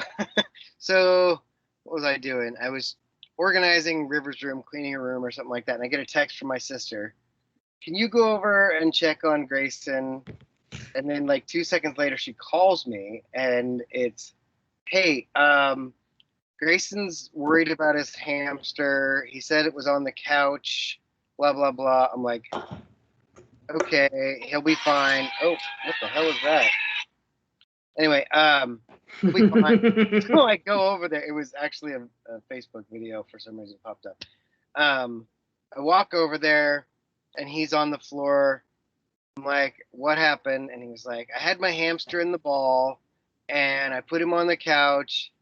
so what was I doing? I was organizing River's room, cleaning her room or something like that, and I get a text from my sister. Can you go over and check on Grayson? And then like 2 seconds later, she calls me, and it's, hey, Grayson's worried about his hamster. He said it was on the couch, blah, blah, blah. I'm like, okay, he'll be fine. Oh, what the hell is that? Anyway, he'll be fine. So I go over there. It was actually a Facebook video for some reason popped up. I walk over there, and he's on the floor. I'm like, what happened? And he was like, I had my hamster in the ball, and I put him on the couch,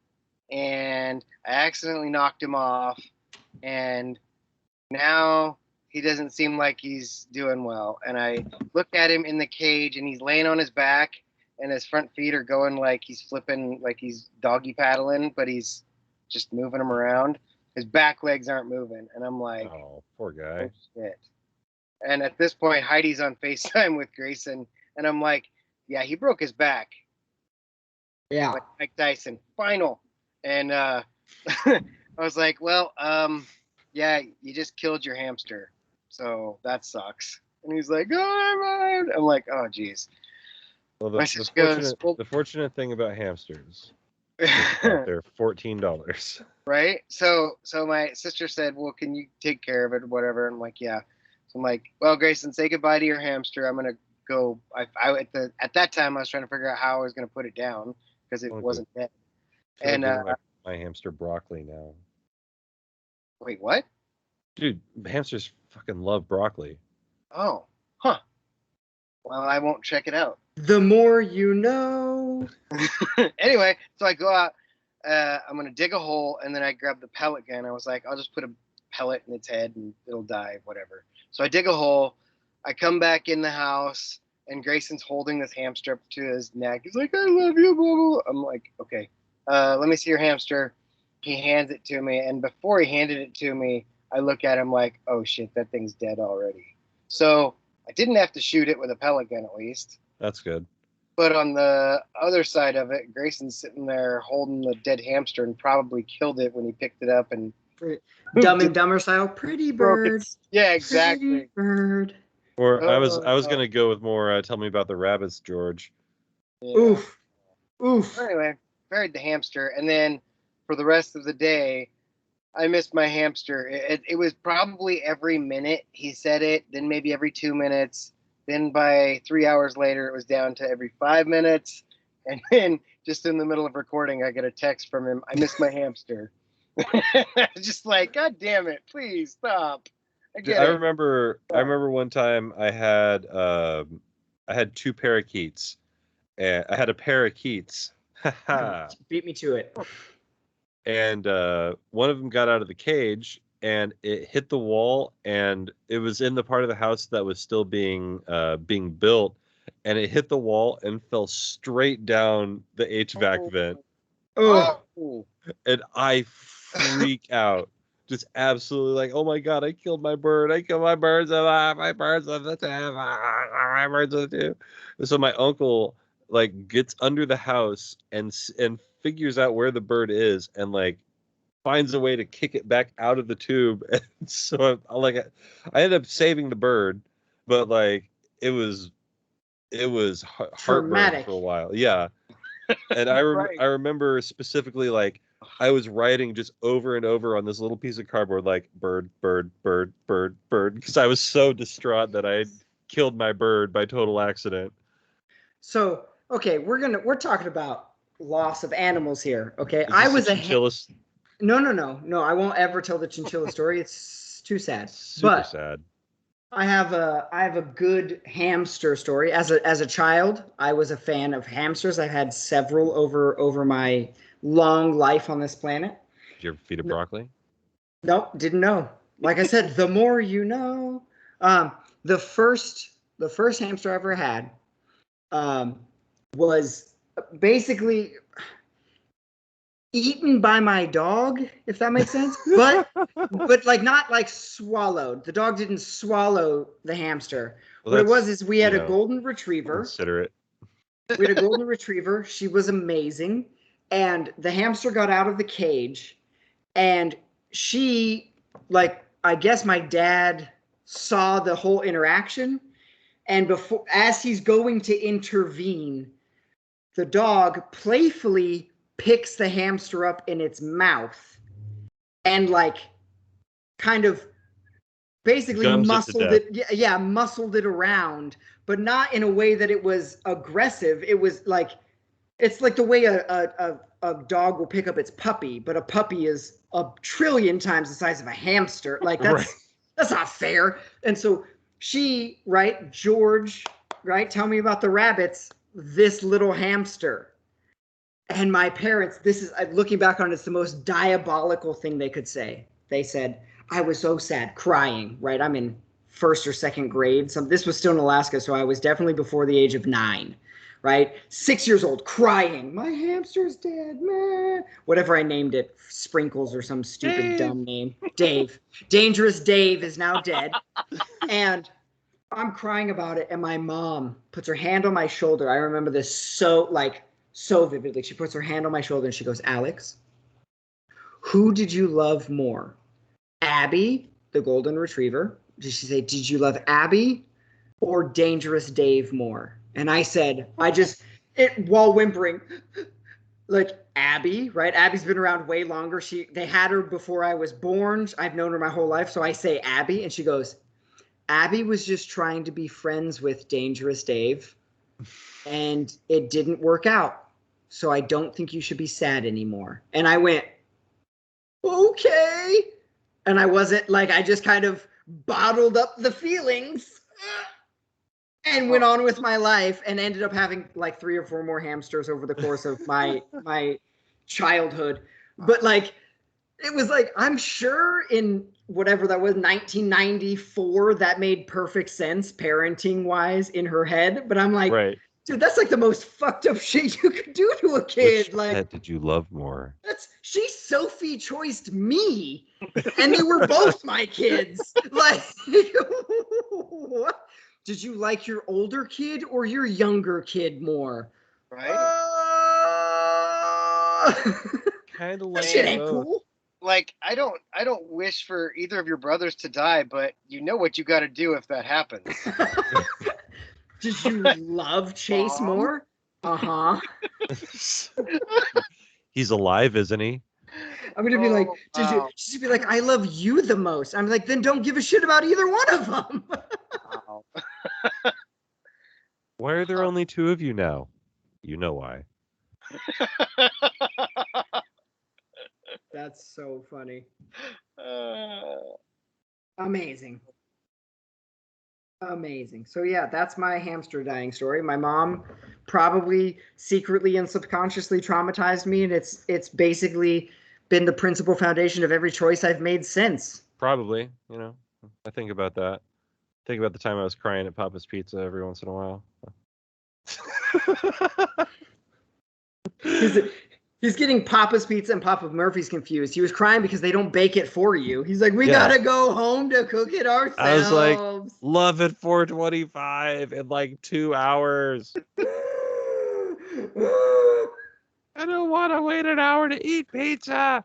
and I accidentally knocked him off, and now he doesn't seem like he's doing well. And I look at him in the cage, and he's laying on his back, and his front feet are going like he's flipping, like he's doggy paddling, but he's just moving him around. His back legs aren't moving. And I'm like, oh, poor guy. Oh, shit. And at this point, Heidi's on FaceTime with Grayson, and I'm like, yeah, he broke his back. Yeah. Like Mike Tyson, final. And I was like, well, yeah, you just killed your hamster. So that sucks. And he's like, oh, I'm like, oh, geez. Well, the fortunate thing about hamsters is they're $14. Right? So my sister said, well, can you take care of it or whatever? And I'm like, yeah. So I'm like, well, Grayson, say goodbye to your hamster. I'm going to go. At that time, I was trying to figure out how I was going to put it down because it wasn't dead. And my hamster broccoli now. Wait, what? Dude, hamsters fucking love broccoli. Oh, huh. Well, I won't check it out. The more you know. Anyway, so I go out. I'm going to dig a hole, and then I grab the pellet gun. I was like, I'll just put a pellet in its head, and it'll die, whatever. So I dig a hole. I come back in the house, and Grayson's holding this hamster up to his neck. He's like, I love you, blah, blah. I'm like, okay, let me see your hamster. He hands it to me, and before he handed it to me, I look at him like, oh, shit, that thing's dead already. So I didn't have to shoot it with a pellet gun, at least. That's good. But on the other side of it, Grayson's sitting there holding the dead hamster and probably killed it when he picked it up and Dumb and Dumber style, pretty bird. Yeah, exactly. Pretty bird. Or I was gonna go with more. Tell me about the rabbits, George. Yeah. Oof. Anyway, buried the hamster, and then for the rest of the day, I missed my hamster. It was probably every minute he said it, then maybe every 2 minutes. Then by 3 hours later, it was down to every 5 minutes. And then just in the middle of recording, I get a text from him. I missed my hamster. Just like, God damn it, please stop. I remember one time I had two parakeets, and I had a parakeets. Beat me to it. And one of them got out of the cage and it hit the wall, and it was in the part of the house that was still being built, and it hit the wall and fell straight down the HVAC vent. Oh. And I freak out. Just absolutely like, oh my God, I killed my bird. I killed my birds. My birds on the table. My birds on the table. So my uncle like gets under the house and figures out where the bird is and like finds a way to kick it back out of the tube. And so I ended up saving the bird, but like it was heartburn for a while. Yeah. And I remember specifically like I was writing just over and over on this little piece of cardboard like bird, bird, bird, bird, bird, because I was so distraught that I had killed my bird by total accident. So, okay, we're talking about loss of animals here, okay? I was a chinchilla. No, I won't ever tell the chinchilla story. It's too sad. Super sad. I have a good hamster story. As a child, I was a fan of hamsters. I've had several over my long life on this planet. Did you ever feed a broccoli? Nope, didn't know. Like I said, the more you know. The first hamster I ever had was basically eaten by my dog, if that makes sense. But like not like swallowed. The dog didn't swallow the hamster. Well, what it was is we had a golden retriever. Considerate. We had a golden retriever. She was amazing. And the hamster got out of the cage, and she, like, I guess my dad saw the whole interaction, and as he's going to intervene, the dog playfully picks the hamster up in its mouth and like kind of basically muscled it around, but not in a way that it was aggressive. It was like, it's like the way a dog will pick up its puppy, but a puppy is a trillion times the size of a hamster. Like that's not fair. And so she, right, George, right, tell me about the rabbits, this little hamster. And my parents, this is, looking back on it, it's the most diabolical thing they could say. They said, I was so sad, crying, right? I'm in first or second grade. So this was still in Alaska, so I was definitely before the age of 9, right? 6 years old, crying. My hamster's dead, man. Whatever I named it, Sprinkles or some stupid dumb name. Dave. Dangerous Dave is now dead. And I'm crying about it, and my mom puts her hand on my shoulder. I remember this so vividly. She puts her hand on my shoulder and she goes, Alex, who did you love more? Abby, the golden retriever? Did she say, did you love Abby or Dangerous Dave more? And I said, while whimpering, like, Abby, right? Abby's been around way longer. They had her before I was born. I've known her my whole life. So I say Abby, and she goes, Abby was just trying to be friends with Dangerous Dave, and it didn't work out. So I don't think you should be sad anymore. And I went, okay. And I wasn't like, I just kind of bottled up the feelings and went on with my life, and ended up having like 3 or 4 more hamsters over the course of my childhood. But like, it was like, I'm sure in whatever that was, 1994, that made perfect sense parenting wise in her head. But I'm like, right. Dude, that's like the most fucked up shit you could do to a kid. Which like, pet did you love more? She Sophie choiced me, and they were both my kids. Like, what? Did you like your older kid or your younger kid more? Right. Kind of like shit ain't cool. Like, I don't wish for either of your brothers to die, but you know what you got to do if that happens. Did you love Chase more? Uh-huh. He's alive, isn't he? I'm going to be like, she'd be like, I love you the most. I'm like, then don't give a shit about either one of them. Why are there only 2 of you now? You know why. That's so funny. Amazing. So yeah, that's my hamster dying story. My mom probably secretly and subconsciously traumatized me, and it's basically been the principal foundation of every choice I've made since. Probably, I think about that. Think about the time I was crying at Papa's Pizza every once in a while. He's getting Papa's Pizza and Papa Murphy's confused. He was crying because they don't bake it for you. He's like, we gotta go home to cook it ourselves. I was like, love it, $4.25 in like 2 hours. I don't want to wait an hour to eat pizza.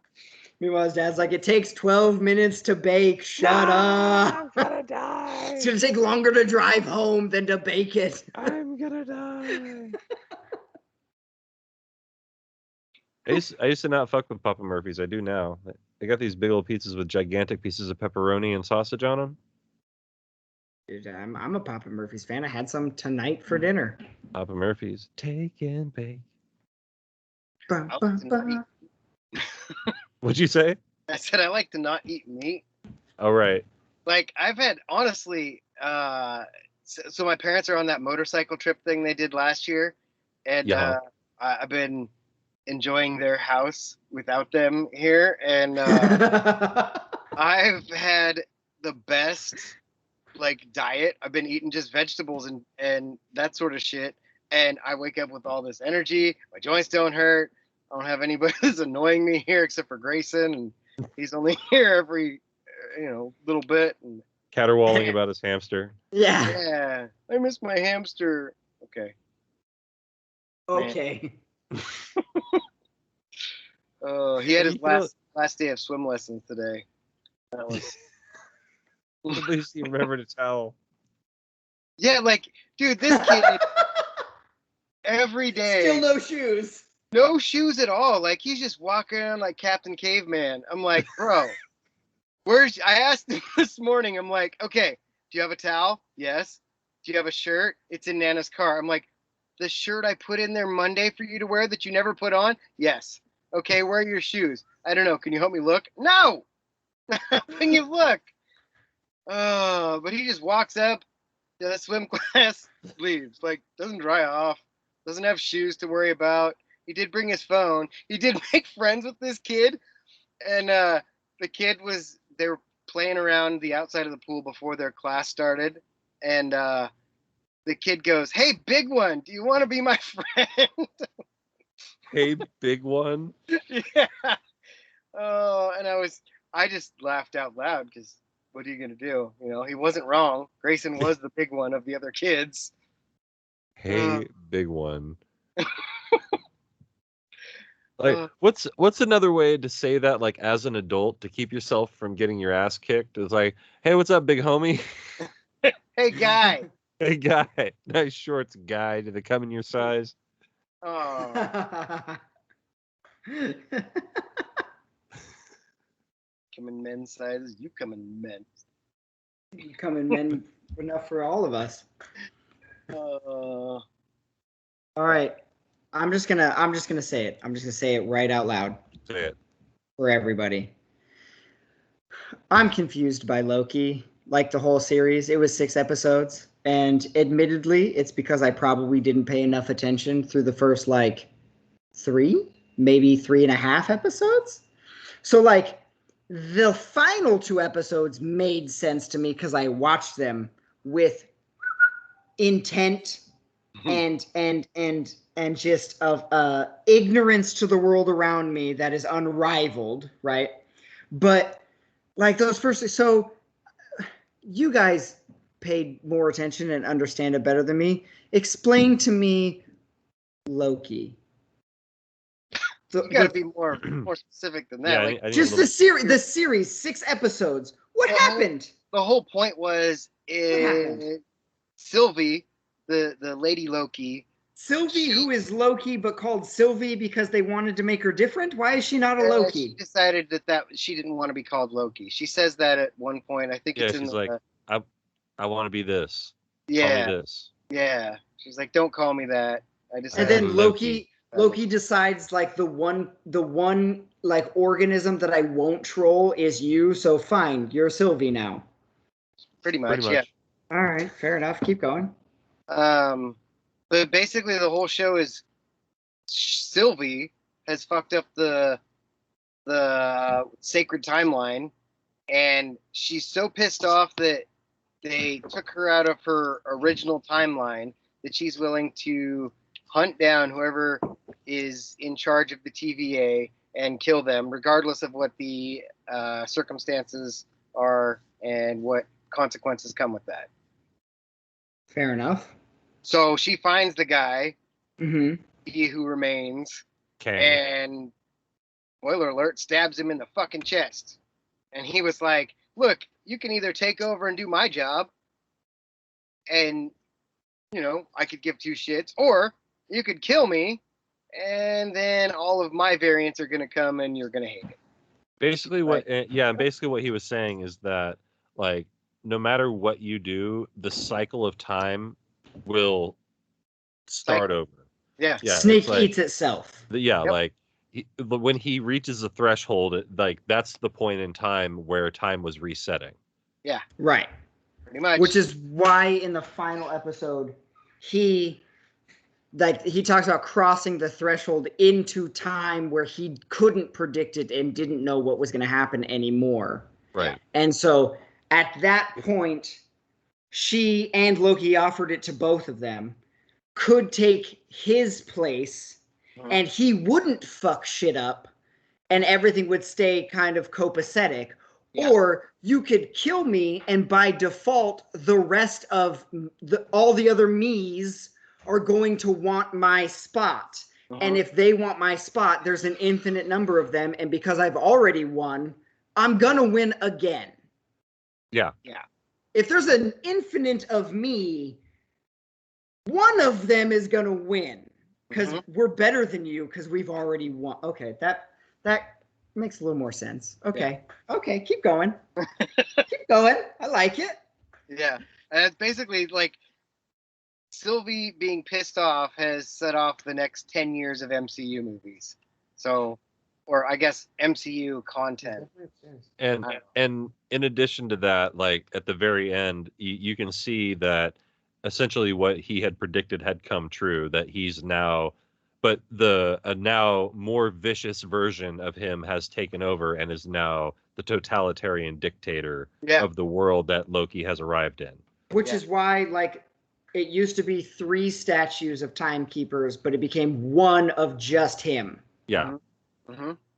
Meanwhile, his dad's like, it takes 12 minutes to bake. Shut up. I'm gonna die. It's gonna take longer to drive home than to bake it. I'm gonna die. I used to not fuck with Papa Murphy's. I do now. They got these big old pizzas with gigantic pieces of pepperoni and sausage on them. Dude, I'm a Papa Murphy's fan. I had some tonight for dinner. Papa Murphy's. Take and bake. What'd you say? I said I like to not eat meat. Oh, right. Like, I've had, honestly, so my parents are on that motorcycle trip thing they did last year. And I've been enjoying their house without them here. And I've had the best, like, diet. I've been eating just vegetables and that sort of shit. And I wake up with all this energy. My joints don't hurt. I don't have anybody that's annoying me here except for Grayson. And he's only here every, little bit. And caterwauling about his hamster. Yeah. I miss my hamster. Okay. He had his last day of swim lessons today. That was. At least you remember to tell. Yeah, like, dude, this kid every day. Still no shoes. No shoes at all. Like, he's just walking around like Captain Caveman. I'm like, bro, I asked him this morning, I'm like, okay, do you have a towel? Yes. Do you have a shirt? It's in Nana's car. I'm like, the shirt I put in there Monday for you to wear that you never put on? Yes. Okay, where are your shoes? I don't know. Can you help me look? No! Can you look? Oh, but he just walks up to the swim class, leaves. Like, doesn't dry off. Doesn't have shoes to worry about. He did bring his phone. He did make friends with this kid. And the kid they were playing around the outside of the pool before their class started. And the kid goes, hey, big one, do you want to be my friend? Hey, big one? Yeah. Oh, and I just laughed out loud because what are you going to do? He wasn't wrong. Grayson was the big one of the other kids. Hey, big one. Like, what's another way to say that, like, as an adult, to keep yourself from getting your ass kicked? It's like, hey, what's up, big homie? Hey, guy. Hey, guy. Nice shorts, guy. Do they come in your size? Oh. Come in men's sizes. You come in men's. You come in men enough for all of us. All right. I'm just gonna say it. I'm just gonna say it right out loud. Say it. For everybody. I'm confused by Loki, like the whole series. It was 6 episodes, and admittedly, it's because I probably didn't pay enough attention through the first 3, maybe 3.5 episodes. So the final 2 episodes made sense to me because I watched them with intent and just of ignorance to the world around me that is unrivaled, right? But those first, so you guys paid more attention and understand it better than me. Explain to me Loki. You gotta be more specific than that. Yeah, just the series, 6 episodes. What happened? The whole point was Sylvie, the lady Loki. Sylvie, who is Loki, but called Sylvie because they wanted to make her different? Why is she not a Loki? She decided that she didn't want to be called Loki. She says that at one point. I think it's in the... I want to be this. Yeah. Call me this. Yeah. She's like, don't call me that. And then Loki decides like the one like organism that I won't troll is you, so fine, you're Sylvie now. Pretty much. Yeah. All right, fair enough. Keep going. But basically the whole show is Sylvie has fucked up the sacred timeline, and she's so pissed off that they took her out of her original timeline that she's willing to hunt down whoever is in charge of the TVA and kill them, regardless of what the circumstances are and what consequences come with that. Fair enough. So she finds the guy, Mm-hmm. He Who Remains, Okay. and, spoiler alert, stabs him in the fucking chest. And he was like, look, you can either take over and do my job, and, you know, I could give two shits, or you could kill me, and then all of my variants are going to come and you're going to hate it. Basically basically what he was saying is that, like, no matter what you do, the cycle of time will start over. Yeah. Snake eats itself. Like when he reaches the threshold, that's the point in time where time was resetting. Yeah. Right. Pretty much. Which is why in the final episode, he talks about crossing the threshold into time where he couldn't predict it and didn't know what was going to happen anymore. Right. And so at that point, she and Loki offered it to both of them, could take his place, and he wouldn't fuck shit up, and everything would stay kind of copacetic. Yeah. Or you could kill me, and by default, the rest of all the other me's are going to want my spot. And if they want my spot, there's an infinite number of them, and because I've already won, I'm gonna win again. Yeah. If there's an infinite of me, one of them is gonna win because we're better than you because we've already won. Okay, that makes a little more sense. Okay, keep going. Keep going. I like it. Yeah, and it's basically like Sylvie being pissed off has set off the next 10 years of MCU movies. So, or I guess MCU content. And in addition to that, like at the very end, you can see that essentially what he had predicted had come true, that he's now, but a now more vicious version of him has taken over and is now the totalitarian dictator of the world that Loki has arrived in. Which is why, like, it used to be 3 statues of timekeepers, but it became one of just him. Yeah.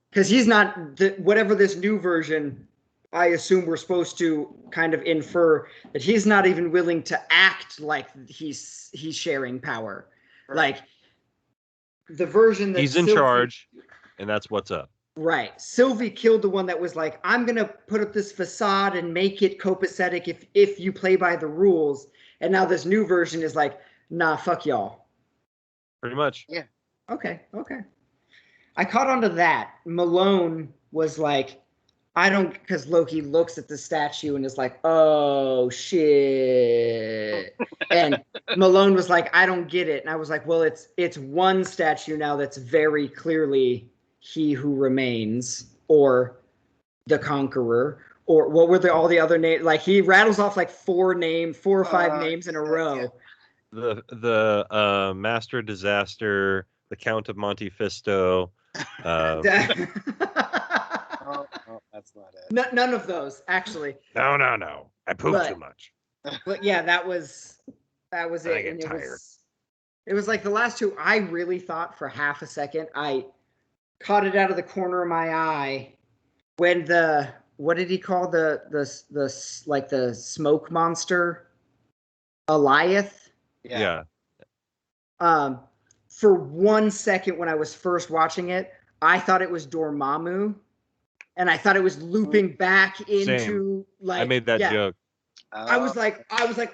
Because he's not, whatever this new version, I assume we're supposed to kind of infer that he's not even willing to act like he's sharing power. Right. Like, the version that he's in charge, and that's what's up. Right. Sylvie killed the one that was like, I'm going to put up this facade and make it copacetic if you play by the rules. And now this new version is like, nah, fuck y'all. Pretty much. Yeah. Okay. I caught on to that. Malone was like, because Loki looks at the statue and is like, oh, shit. And Malone was like, I don't get it. And I was like, well, it's one statue now that's very clearly He Who Remains, or the Conqueror, or what were all the other names? Like, he rattles off like 4 or 5 names in a row. Yeah. The Master Disaster, the Count of Monte Fisto. Oh, that's not it. None of those, actually. No. I pooped too much. But yeah, that was it. And it was like the last 2. I really thought for half a second I caught it out of the corner of my eye when what did he call the smoke monster? Goliath? Yeah. For 1 second when I was first watching it, I thought it was Dormammu, and I thought it was looping back into like. I made that joke. I was like,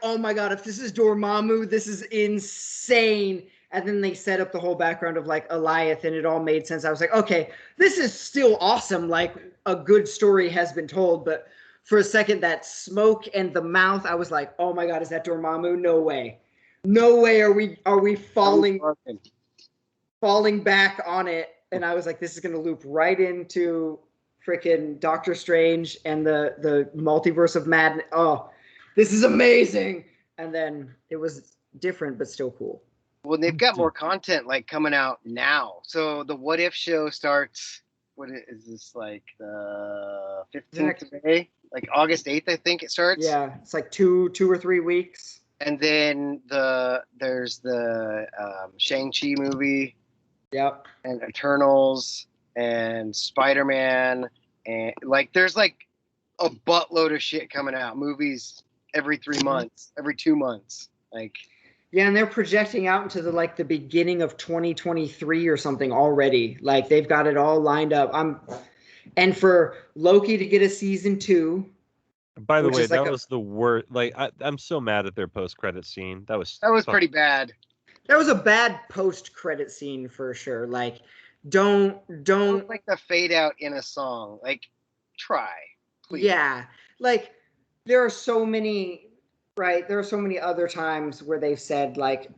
oh my god, if this is Dormammu, this is insane. And then they set up the whole background of like Goliath, and it all made sense. I was like, okay, this is still awesome. Like, a good story has been told. But for a second, that smoke and the mouth, I was like, oh my god, is that Dormammu? No way. no way are we falling back on it. And I was like, this is going to loop right into freaking Doctor Strange and the multiverse of madness. Oh, this is amazing. And then it was different, but still cool. Well, they've got more content like coming out now. So the What If show starts. What is this, like the 15th today? Like August 8th, I think it starts. Yeah, it's like two or 3 weeks. And then there's the Shang-Chi movie. Yep. And Eternals and Spider-Man, and like there's like a buttload of shit coming out. Movies every 3 months, every 2 months. Like, yeah, and they're projecting out into the beginning of 2023 or something already. Like they've got it all lined up. And for Loki to get a season 2. By the way, that was the worst. Like I'm so mad at their post-credit scene. That was pretty bad. That was a bad post-credit scene for sure. Like, don't like the fade out in a song. Like, try, please. Yeah, like there are so many, right? There are so many other times where they've said like,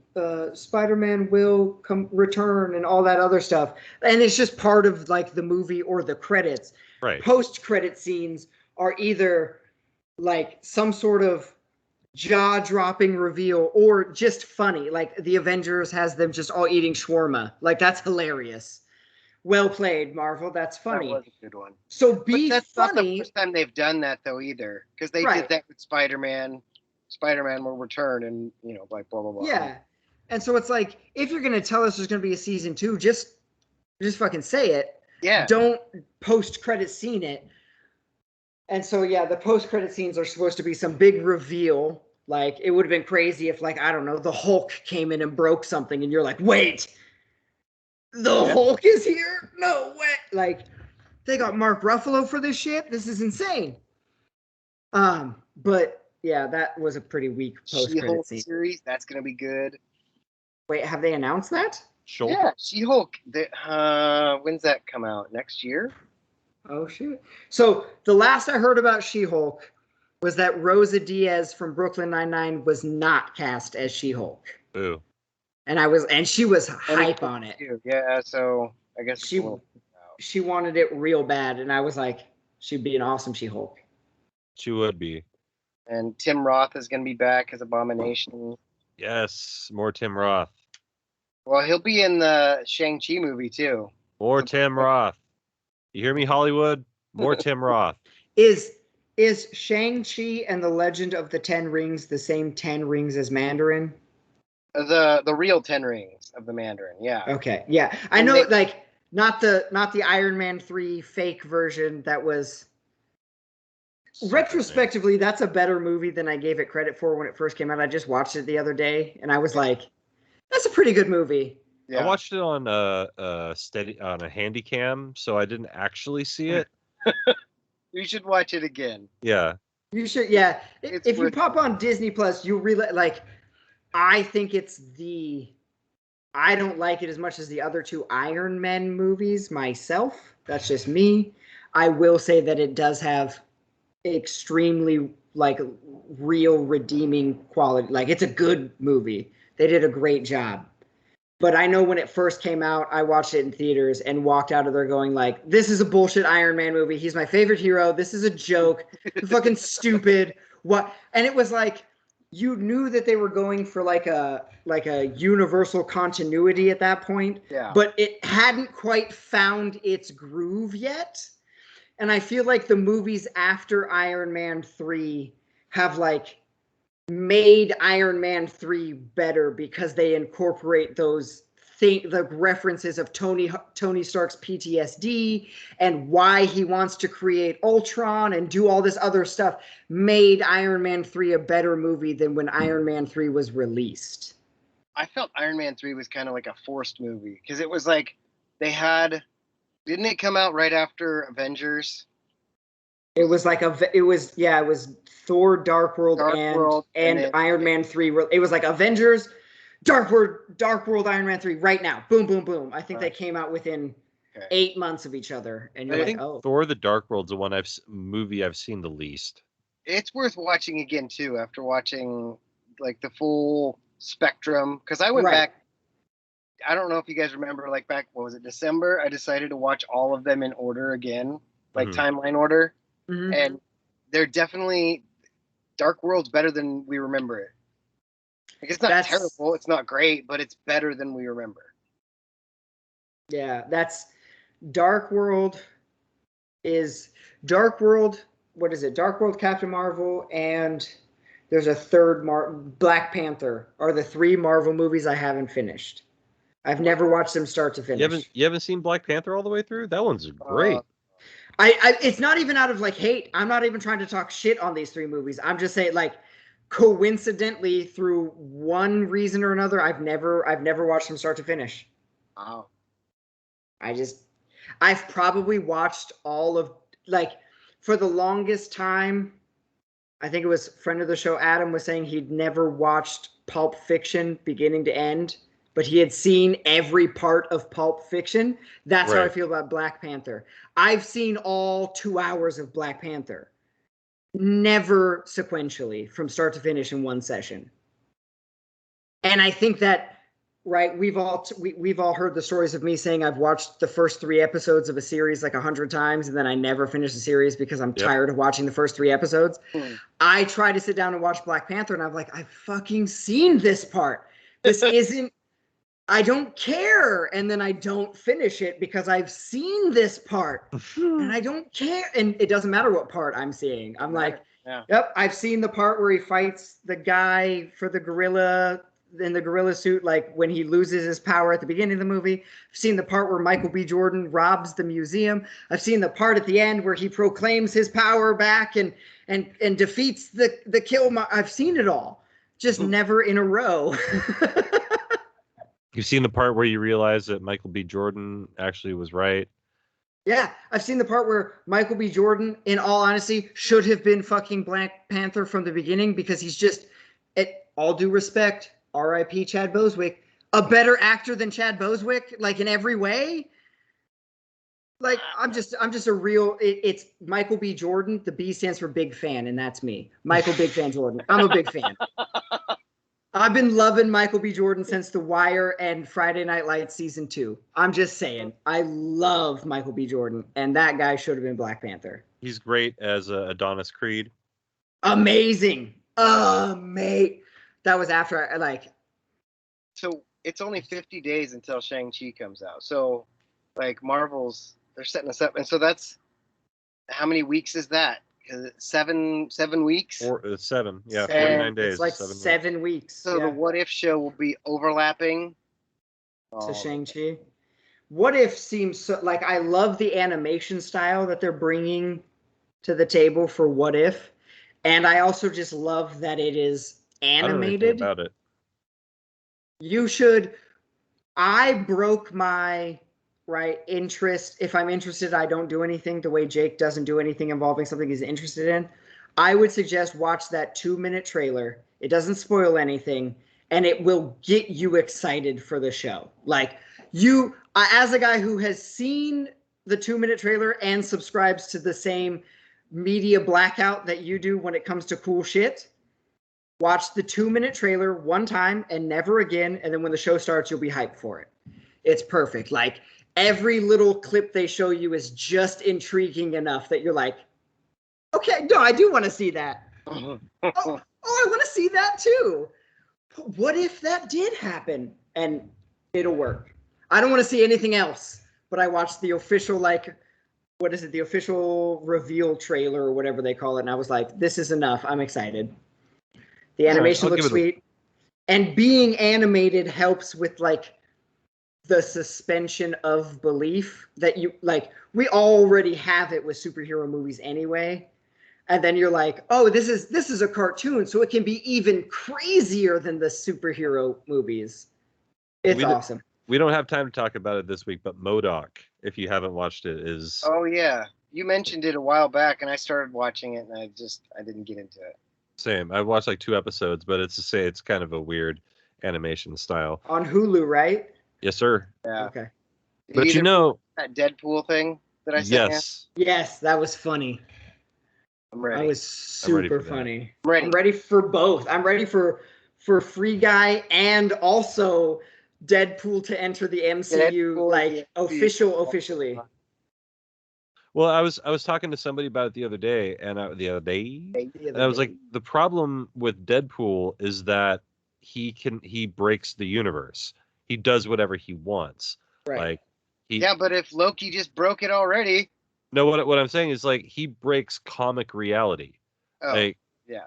Spider-Man will return and all that other stuff, and it's just part of like the movie or the credits. Right. Post-credit scenes are either like some sort of jaw-dropping reveal or just funny, like the Avengers has them just all eating shawarma. Like that's hilarious. Well played, Marvel. That's funny. That was a good one. So that's funny. Not the first time they've done that though either, because they did that with Spider-Man. Spider-Man will return, and like blah blah blah. Yeah, and so it's like if you're gonna tell us there's gonna be a season 2, just fucking say it. Yeah. Don't post-credit scene it. And so, yeah, the post-credit scenes are supposed to be some big reveal. Like, it would have been crazy if, like, I don't know, the Hulk came in and broke something, and you're like, wait, the Hulk is here? No way. Like, they got Mark Ruffalo for this shit? This is insane. But, yeah, that was a pretty weak post-credit scene. Series, that's going to be good. Wait, have they announced that? Sure. Yeah, She-Hulk. When's that come out? Next year? Oh, shit. So the last I heard about She-Hulk was that Rosa Diaz from Brooklyn Nine-Nine was not cast as She-Hulk. Ooh. And she was hype on it. Yeah, so I guess she wanted it real bad, and I was like, she'd be an awesome She-Hulk. She would be. And Tim Roth is going to be back as Abomination. Yes, more Tim Roth. Well, he'll be in the Shang-Chi movie, too. More Tim Roth. You hear me, Hollywood? More Tim Roth. Is Shang-Chi and the Legend of the Ten Rings the same 10 rings as Mandarin? The real 10 rings of the Mandarin, yeah. Okay, yeah. I know, like, not the Iron Man 3 fake version that was... Retrospectively, that's a better movie than I gave it credit for when it first came out. I just watched it the other day, and I was like, that's a pretty good movie. Yeah. I watched it on a Handycam, so I didn't actually see it. You should watch it again. Yeah. You should, yeah. If you pop on Disney Plus, you really like. I think I don't like it as much as the other 2 Iron Man movies myself. That's just me. I will say that it does have extremely like real redeeming quality. Like it's a good movie. They did a great job. But I know when it first came out, I watched it in theaters and walked out of there going like, this is a bullshit Iron Man movie. He's my favorite hero. This is a joke. Fucking stupid. What? And it was like, you knew that they were going for like a universal continuity at that point. Yeah. But it hadn't quite found its groove yet. And I feel like the movies after Iron Man 3 have like made Iron Man 3 better because they incorporate the references of Tony Stark's PTSD and why he wants to create Ultron and do all this other stuff, made Iron Man 3 a better movie than when Iron Man 3 was released. I felt Iron Man 3 was kind of like a forced movie because it was like didn't it come out right after Avengers? It was Thor, Dark World, and Iron Man 3. It was like Avengers, Dark World, Iron Man 3 right now. Boom, boom, boom. I think they came out within 8 months of each other. And you're like, oh. Thor, the Dark World's the one movie I've seen the least. It's worth watching again, too, after watching like the full spectrum. Because I went back. I don't know if you guys remember, like back, what was it, December? I decided to watch all of them in order again, like timeline order. Mm-hmm. And they're definitely, Dark World's better than we remember it. Like, it's not terrible, it's not great, but it's better than we remember. Yeah, that's Dark World, what is it? Dark World, Captain Marvel, and there's a third Black Panther are the 3 Marvel movies I haven't finished. I've never watched them start to finish. You haven't seen Black Panther all the way through? That one's great. It's not even out of like hate. I'm not even trying to talk shit on these 3 movies. I'm just saying, like, coincidentally, through one reason or another, I've never watched them start to finish. Wow. I've probably watched all of, like, for the longest time, I think it was a friend of the show, Adam, was saying he'd never watched Pulp Fiction beginning to end, but he had seen every part of Pulp Fiction. That's how I feel about Black Panther. I've seen all 2 hours of Black Panther. Never sequentially from start to finish in one session. And I think that, right, we've all heard the stories of me saying I've watched the first 3 episodes of a series like 100 times, and then I never finish the series because I'm tired of watching the first 3 episodes. I try to sit down and watch Black Panther, and I'm like, I've fucking seen this part. This isn't, I don't care. And then I don't finish it because I've seen this part and I don't care. And it doesn't matter what part I'm seeing. I'm like, yep, I've seen the part where he fights the guy for the gorilla in the gorilla suit, like when he loses his power at the beginning of the movie. I've seen the part where Michael B. Jordan robs the museum. I've seen the part at the end where he proclaims his power back and defeats the kill. I've seen it all, just never in a row. You've seen the part where you realize that Michael B. Jordan actually was right. Yeah, I've seen the part where Michael B. Jordan, in all honesty, should have been fucking Black Panther from the beginning because he's just, at all due respect, R.I.P. Chad Boswick, a better actor than Chad Boswick, like in every way. Like, I'm just a real, it's Michael B. Jordan. The B stands for big fan, and that's me. Michael Big Fan Jordan. I'm a big fan. I've been loving Michael B. Jordan since The Wire and Friday Night Lights season 2. I'm just saying, I love Michael B. Jordan, and that guy should have been Black Panther. He's great as Adonis Creed. Amazing. Mate. That was after I like. So it's only 50 days until Shang-Chi comes out. So, like, Marvel's, they're setting us up. And so that's, how many weeks is that? Is it 7 weeks? 7, yeah, 49 days. It's like 7 weeks. So the What If show will be overlapping to Shang-Chi. What If seems so, like, I love the animation style that they're bringing to the table for What If, and I also just love that it is animated. I don't know anything about it. You should. I broke my interest. If I'm interested, I don't do anything the way Jake doesn't do anything involving something he's interested in. I would suggest watch that 2-minute trailer. It doesn't spoil anything, and it will get you excited for the show. Like, as a guy who has seen the 2-minute trailer and subscribes to the same media blackout that you do when it comes to cool shit, watch the 2-minute trailer one time and never again, and then when the show starts, you'll be hyped for it. It's perfect. Like, every little clip they show you is just intriguing enough that you're like, okay, no, I do want to see that. I want to see that too. What if that did happen? And it'll work. I don't want to see anything else, but I watched the official, the official reveal trailer or whatever they call it, and I was like, this is enough. I'm excited. The animation looks sweet. And being animated helps with, the suspension of belief that we already have it with superhero movies anyway. And then you're like, oh, this is a cartoon, so it can be even crazier than the superhero movies. It's awesome. We don't have time to talk about it this week, but MODOK, if you haven't watched it, is... Oh, yeah. You mentioned it a while back, and I started watching it, and I didn't get into it. Same. I watched 2 episodes, but it's kind of a weird animation style. On Hulu, right? Yes, sir. Yeah. Okay. But that Deadpool thing that I sent you? Yes, that was funny. I'm ready. That was super funny. I'm ready for both. I'm ready for for Free Guy and also Deadpool to enter the MCU, Deadpool, like officially. Well, I was talking to somebody about it the other day, and I was like, the problem with Deadpool is that he breaks the universe. He does whatever he wants. Right. Like but if Loki just broke it already. No, what I'm saying is like he breaks comic reality. Oh, like yeah.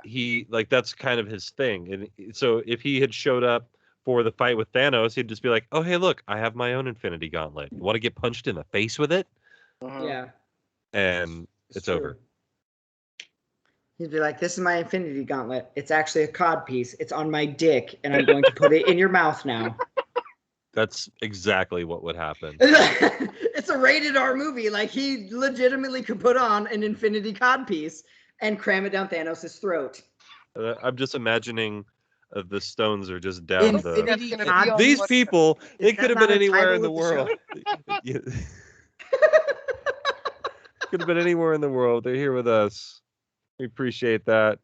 That's kind of his thing. And so if he had showed up for the fight with Thanos, he'd just be like, "Oh, hey, look, I have my own Infinity Gauntlet. You want to get punched in the face with it?" Yeah. And it's over. He'd be like, "This is my Infinity Gauntlet. It's actually a cod piece. It's on my dick, and I'm going to put it in your mouth now." That's exactly what would happen. It's a rated R movie. Like, he legitimately could put on an Infinity cod piece and cram it down Thanos' throat. I'm just imagining the stones are just down Infinity the. These people, they could have been anywhere in the world. Could have been anywhere in the world. They're here with us. We appreciate that.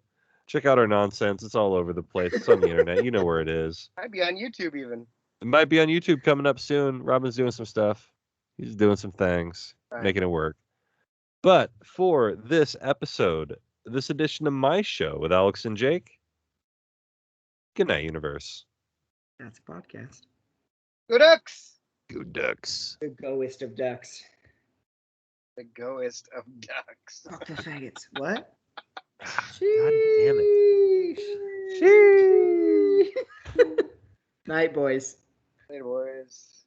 Check out our nonsense. It's all over the place. It's on the internet. You know where it is. Might be on YouTube even. It might be on YouTube coming up soon. Robin's doing some stuff. He's doing some things, making it work. But for this episode, this edition of my show with Alex and Jake, good night, universe. That's a podcast. Go Ducks! Go Ducks. The goest of ducks. The goest of ducks. Fuck the faggots. What? God damn it. Night, boys. Hey, boys.